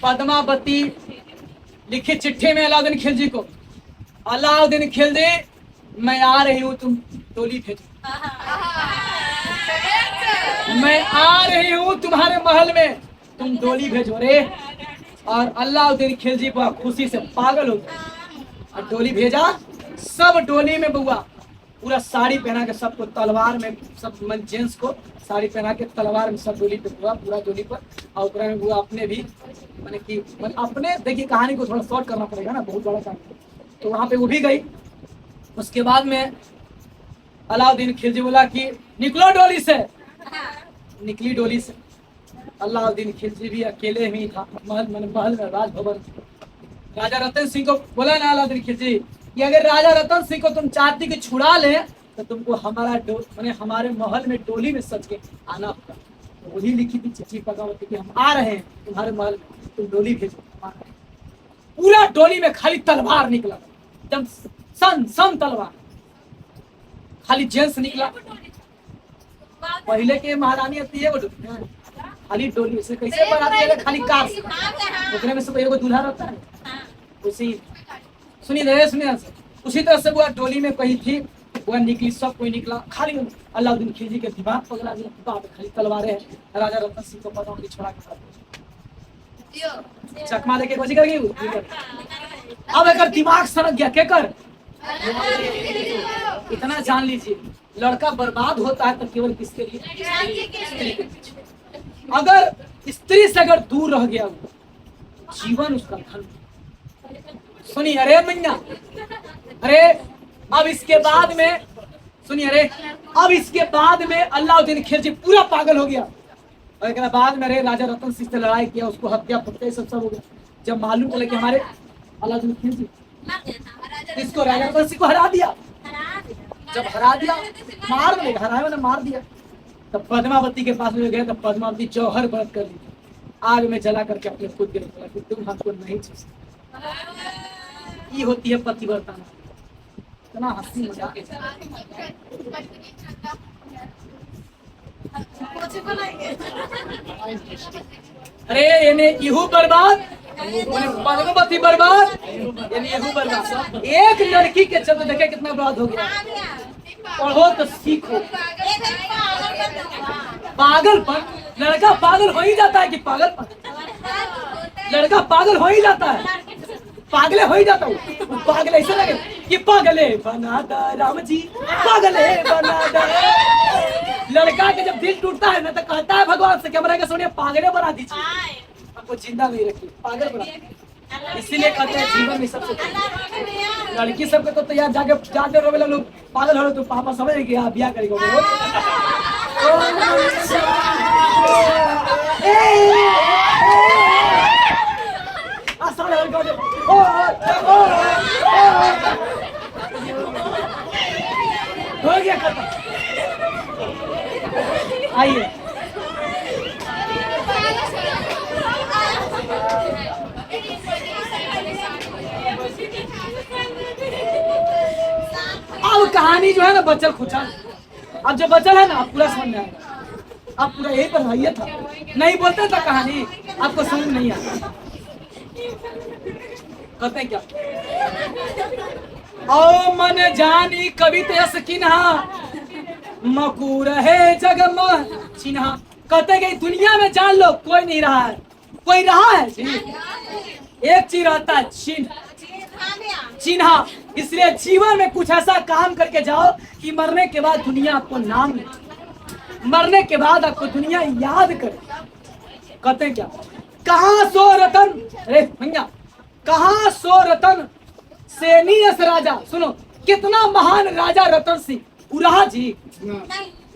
पद्मावती लिखी चिट्ठी में अलाउद्दीन खिलजी को, अलाउद्दीन खिलजी मैं आ रही हूँ, तुम डोली भेजो। मैं आ रही हूँ तुम्हारे महल में, तुम डोली भेजो। रे और अलाउद्दीन खिलजी बहुत खुशी से पागल हो गए और डोली भेजा। सब डोली में बुआ पूरा साड़ी पहना के सबको तलवार में, सब जेंट्स को साड़ी पहना के तलवार में सब डोली पे हुआ, पूरा डोली पर। और ऊपर में हुआ अपने भी मैंने कि अपने देखिए कहानी को थोड़ा शॉर्ट करना पड़ेगा ना, बहुत बड़ा काम। तो वहां पे वो भी गई। उसके बाद में अलाउद्दीन खिलजी बोला कि निकलो डोली से। निकली डोली से। अलाउद्दीन खिलजी भी अकेले ही था महल में, राजभवन। राजा रतन सिंह को बोला ना अलाउद्दीन खिलजी कि अगर राजा रतन सिंह को तुम चाहती कि छुड़ा ले तो तुमको हमारे महल में डोली में सज के आना होगा। तो वही लिखी थी चिट्ठी पद्मावती कि हम आ रहे हैं तुम्हारे महल में, तुम डोली भेजो। पूरा डोली में खाली तलवार निकला, एकदम सन तलवार, खाली जेंट्स निकला। पहले के महारानी आती है वो खाली डोली से कैसे बनाती है, खाली कार से उतने में से एगो दूल्हा रहता है उसी। सुनिए उसी तरह से वो डोली में कहीं थी, वो निकली, सब कोई निकला, खाली अलाउद्दीन खिलजी के दिमाग पगला गया। खाली तलवारें हैं। राजा रतन सिंह को पद्मावती छोड़ा के चकमा देके कोशिश कर गई। अब अगर दिमाग सड़क गया क्या कर? इतना जान लीजिए लड़का बर्बाद होता है तो केवल किसके लिए? स्त्री के पीछे। अगर स्त्री से अगर दूर रह गया जीवन उसका धन। सुनिए अरे मैया, अरे अब इसके बाद में सुनिए, अरे अब इसके बाद में अलाउद्दीन खिलजी पूरा पागल हो गया। और एक बाद में अरे राजा रतन सिंह से लड़ाई किया, उसको हत्या फत्या सब हो गया। जब मालूम चला कि हमारे अलाउद्दीन खिलजी इसको राजा रतन सिंह को हरा दिया, जब हरा दिया मार दिया, हराया मैंने मार दिया। तब पद्मावती के पास में गया, तब पद्मावती जौहर व्रत कर ली, आग में जला करके अपने खुद गिरफ्तार कि तुम हमको नहीं छू सकते। ये होती है पतिव्रता। इतना हंसी मजाक। अरे यानी इहू बर्बाद, पद्मावती बर्बाद, यानी इहू बर्बाद। एक लड़की के चलते देखे कितना बर्बाद हो गया। पढ़ो तो सीखो। पागलपन, लड़का पागल हो ही जाता है कि पागलपन, लड़का पागल हो ही जाता है, पागले हो ही जाता हूँ। पागल ऐसे लगे कि पागले बना दा राम जी, पागले बना दा। लड़का के जब दिल टूटता है ना तो कहता है भगवान से कैमरा के सोनिया पागले बना दीजिए, हमको जिंदा नहीं रखिए, पागल बना। इसीलिए कहते हैं जीवन में सबसे लड़की सबके तो तैयार जाके जाके रोवे लोग पागल हो तो पापा समझ गए आप ब्याह करेंगे हो गया खत्म। आइए अब कहानी जो है ना बचल खुचा, अब जो बचल है ना आप पूरा समझ में आएगा। आप पूरा यही पर भाइये था नहीं बोलते था कहानी आपको समझ नहीं आता। कहते हैं क्या ओ मन जानी कवि तेस किन्हा मकूर है जग में चिन्हा। कहते हैं कि दुनिया में जान लो कोई नहीं रहा है, कोई रहा है जी एक चीज रहता है चिन्ह चिन्हा। इसलिए जीवन में कुछ ऐसा काम करके जाओ कि मरने के बाद दुनिया आपको नाम ले, मरने के बाद आपको दुनिया याद करे। कहते हैं क्या कहाँ सो रतन, अरे भैया कहाँ सो रतन सेनीयस राजा। सुनो कितना महान राजा रतन सिंह उराहा जी,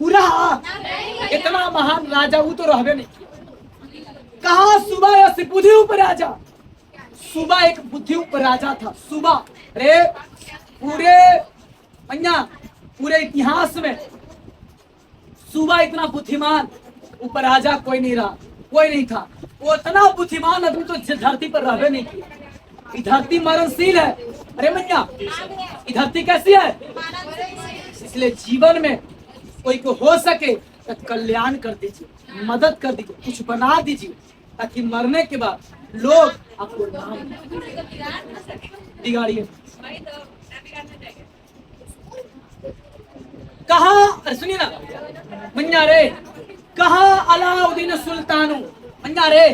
उराहा इतना महान राजा वो तो रहबे नहीं। कहाँ सुबह बुद्धि ऊपर राजा, सुबह एक बुद्धि ऊपर राजा था। सुबह रे पूरे पूरे इतिहास में सुबह इतना बुद्धिमान ऊपर राजा कोई नहीं रहा, कोई नहीं था। वो इतना बुद्धिमान आदमी तो धरती पर रहबे नहीं किया। ये धरती मरणशील है। अरे मैया ये धरती कैसी है, इसलिए जीवन में कोई को हो सके तो कल्याण कर दीजिए, मदद कर दीजिए, कुछ बना दीजिए ताकि मरने के बाद लोग आपको नाम बिगाड़िए। कहा सुनिए ना मैया रे, कहा अलाउद्दीन सुल्तानू मैया रे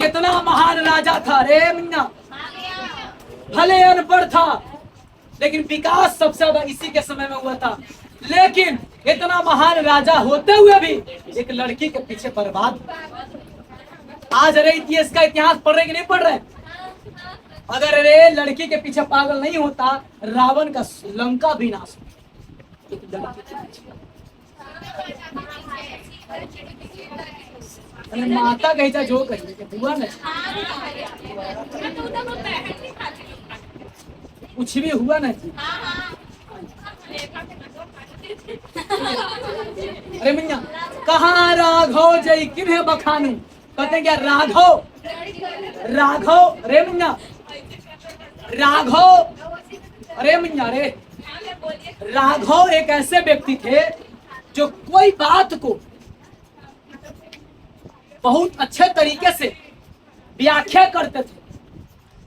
कितना महान राजा था रे मैया। भले अनपढ़ था लेकिन विकास सबसे ज्यादा इसी के समय में हुआ था। लेकिन इतना महान राजा होते हुए भी एक लड़की के पीछे बर्बाद। आज अरे इसका इतिहास पढ़ रहे कि नहीं पढ़ रहे? अगर अरे लड़की के पीछे पागल नहीं होता रावण का लंका विनाश। अरे माता कही था जो कही हुआ नहीं, कुछ भी हुआ नहीं। अरे मैया कहाँ राघव जय किन्हे बखानू। कहते हैं क्या राघव, राघव रे मैया राघव, अरे मैया रे राघव एक ऐसे व्यक्ति थे जो कोई बात को बहुत अच्छे तरीके से व्याख्या करते थे,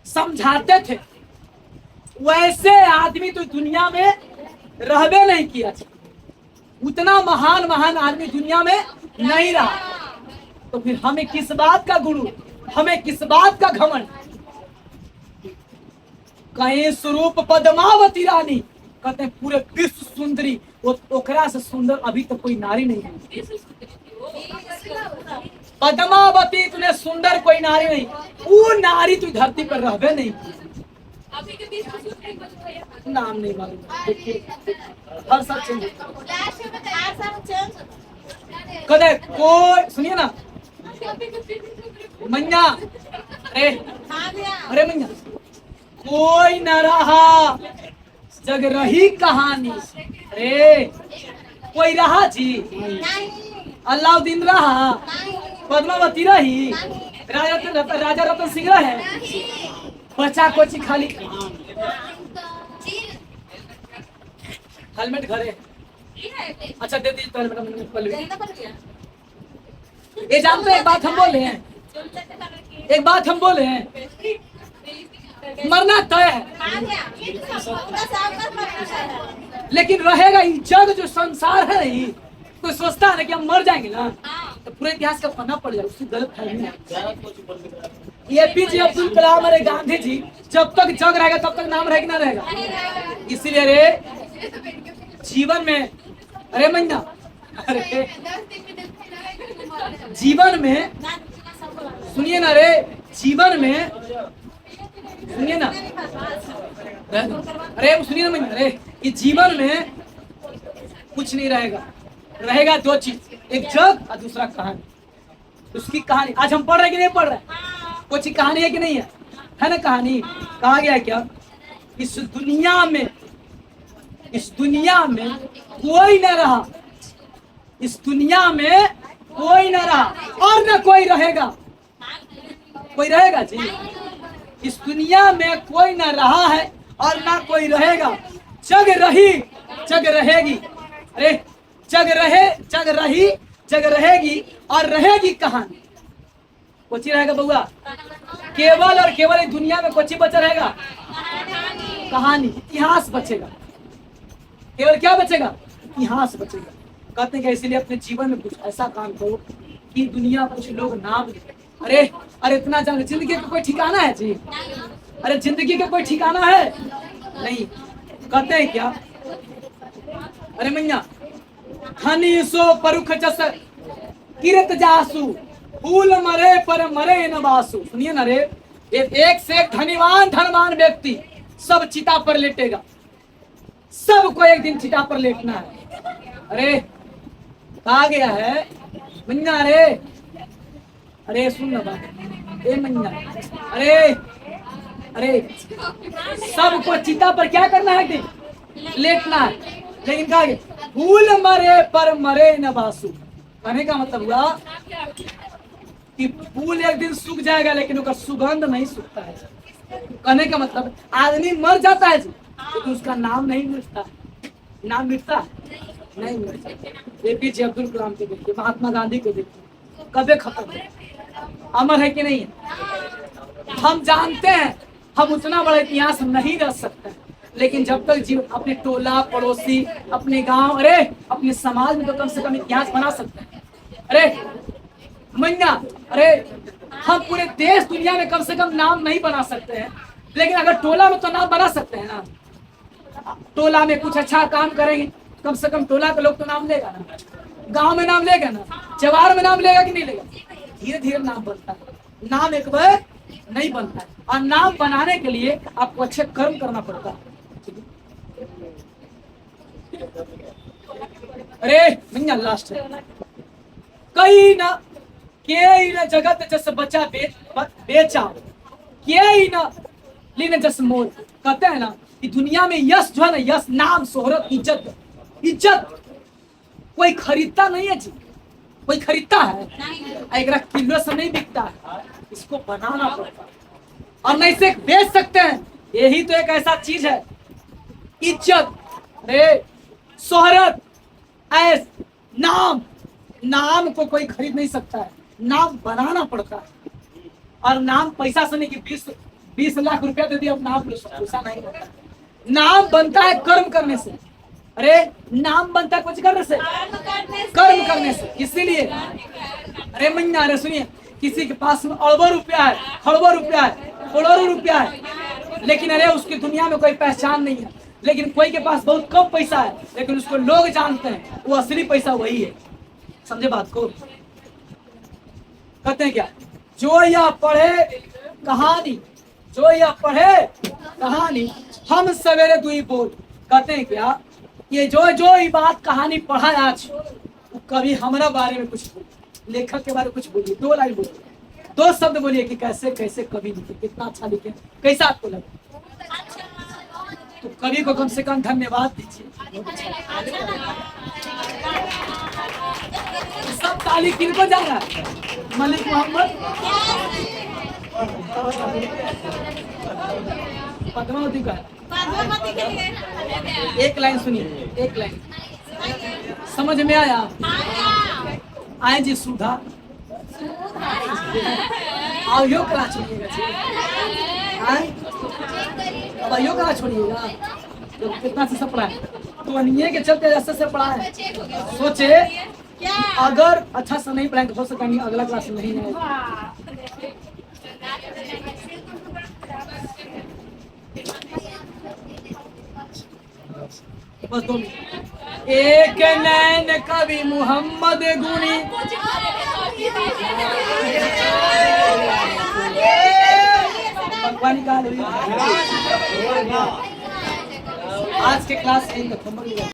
समझाते थे। वैसे आदमी तो दुनिया में रहबे नहीं किया। उतना महान महान आदमी दुनिया में नहीं रहा। तो फिर हमें किस बात का गुरु, हमें किस बात का घमंड। कहीं स्वरूप पद्मावती रानी, कहते हैं पूरे विश्व सुंदरी, वो ओकरा से सुंदर अभी तक कोई नारी नहीं है। पद्मावती इतने सुंदर कोई नारी नहीं, वो नारी तू धरती पर रहबे नहीं। नाम नहीं मालूम, हर साल चेंज कदे कोई सुनिए ना मैया। अरे मैया कोई न रहा जग रही कहानी। अरे कोई रहा जी, अलाउद्दीन रहा, पद्मावती रही, राजा रतन सिंह रहे, बचा कोची खाली हेलमेट घरे। अच्छा दे दीजिए तो हेलमेट। ये जानते हैं एक बात हम बोले हैं, एक बात हम बोले हैं, मरना तय है लेकिन रहेगा ये जग जो संसार है नहीं। कोई सोचता है ना कि हम मर जाएंगे ना तो पूरे इतिहास का पन्ना पड़ जाए, उसकी गलत फहमी है। एपीजे अब्दुल कलाम अरे गांधी जी जब तक जग रहेगा तब तक नाम रहेगा ना रहेगा। इसीलिए रे जीवन में अरे मैया अरे जीवन में सुनिए ना रे, जीवन में सुनिए ना, अरे सुनिए ना मैंने, अरे कि जीवन में कुछ नहीं रहेगा, रहेगा दो चीज, एक जग और दूसरा कहानी। उसकी कहानी आज हम पढ़ रहे कि नहीं पढ़ रहे? कुछ कहानी है कि नहीं है ना? कहानी कहा गया क्या, इस दुनिया में कोई न रहा, इस दुनिया में कोई न रहा और न कोई रहेगा। कोई रहेगा जी? इस दुनिया में कोई न रहा है और ना कोई रहेगा। जग रही जग रहेगी, अरे जग रहेगी और रहेगी कहानी। कोची रहेगा बउआ? केवल और केवल इस दुनिया में कोची बचा रहेगा? कहानी, इतिहास बचेगा। केवल क्या बचेगा? इतिहास बचेगा। कहते हैं कि इसीलिए अपने जीवन में कुछ ऐसा काम करो कि दुनिया कुछ लोग नाम ले। अरे इतना जान, जिंदगी का कोई ठिकाना है जी? अरे जिंदगी का कोई ठिकाना है नहीं। कहते हैं क्या, अरे मैया धनी सो परुख जस किरत जासु, फूल मरे पर मरे न बासु। सुनिए ना रे, एक से एक धनवान व्यक्ति सब चिता पर लेटेगा, सबको एक दिन चिता पर लेटना है। अरे कहा गया है मैया, अरे सुन ना बात, ए मैया, अरे सबको चिता पर क्या करना है कि लेटना है। लेकिन कहा गया फूल मरे पर मरे न बासु। कहने का मतलब हुआ कि फूल एक दिन सूख जाएगा लेकिन उसका सुगंध नहीं सूखता है। कहने का मतलब आदमी मर जाता है जी, लेकिन उसका नाम नहीं मिटता। नाम मिटता है? नहीं मिटता। एपीजे अब्दुल कलाम को देखिए, महात्मा गांधी को देखिए, कभी खत्म है, अमर है कि नहीं है? हम जानते हैं हम उतना बड़ा इतिहास नहीं रख सकते, लेकिन जब तक जीवन अपने टोला पड़ोसी, अपने गांव, अरे अपने समाज में तो कम से कम इतिहास बना सकते हैं। अरे मैया, अरे हम पूरे देश दुनिया में कम से कम नाम नहीं बना सकते हैं, लेकिन अगर टोला में तो नाम बना सकते हैं ना। टोला में कुछ अच्छा काम करेंगे, कम से कम टोला के लोग तो नाम लेगा ना, गांव में नाम लेगा ना, जवार में नाम लेगा कि नहीं लेगा? धीरे धीरे नाम बनता है। नाम एक बार नहीं बनता है, और नाम बनाने के लिए आपको अच्छे कर्म करना पड़ता है। अरे भैया लास्ट है, कई ना के न जगत जस बचा बेचा, के न लीन जस मोल। कहते हैं ना कि दुनिया में यश जो है ना, यश, नाम, शोहरत, इज्जत कोई खरीदता नहीं है जी। कोई खरीदता है? एक किलो से नहीं बिकता है, इसको बनाना पड़ता है और नहीं से बेच सकते हैं। यही तो एक ऐसा चीज है, इज्जत, रे शोहरत, ऐस, नाम को कोई खरीद नहीं सकता है, नाम बनाना पड़ता है। और नाम पैसा से नहीं कि 20 लाख रुपया दे दिया अब नाम लो, पैसा नहीं बनता। नाम बनता है कर्म करने से। अरे नाम बनता है कुछ करने से, कर्म करने से। इसीलिए अरे मैया, अरे सुनिए, किसी के पास में अरबों रुपया है, खरबों रुपया है, करोड़ों रुपया है, लेकिन अरे उसकी दुनिया में कोई पहचान नहीं है। लेकिन कोई के पास बहुत कम पैसा है, लेकिन उसको लोग जानते हैं, वो असली पैसा वही है। समझे बात को? कहते हैं क्या, जो यह पढ़े कहानी, जो यह पढ़े कहानी, हम सवेरे दुई बोल। कहते हैं क्या, ये जो ये बात कहानी पढ़ा आज, कभी हमारा बारे में कुछ बोलिए, लेखक के बारे में कुछ बोलिए, 2 लाइन बोलिए, 2 शब्द बोलिए कि कैसे कैसे कवि लिखे, कितना अच्छा लिखे, कैसा आपको लगा। तो कवि को कम से कम धन्यवाद दीजिए। सब ताली किनको जा रहा है? मलिक मोहम्मद, पद्मावती का। एक लाइन सुनिए, एक लाइन समझ में आया? आए जी सुधा, आओ यो कला छोड़िएगा जी, अब यो कला छोड़िएगा। तो कितना से पढ़ा है, तो अनिए के चलते ऐसे से पढ़ा है। सोचे अगर अच्छा से नहीं पढ़ाएंगे हो सकता नहीं अगला क्लास में नहीं आएगा। बस 2 मिनट। एक नैन कवि मोहम्मद गुनी, बउआ निकाल हुई। आज के क्लास यहीं तक, होमवर्क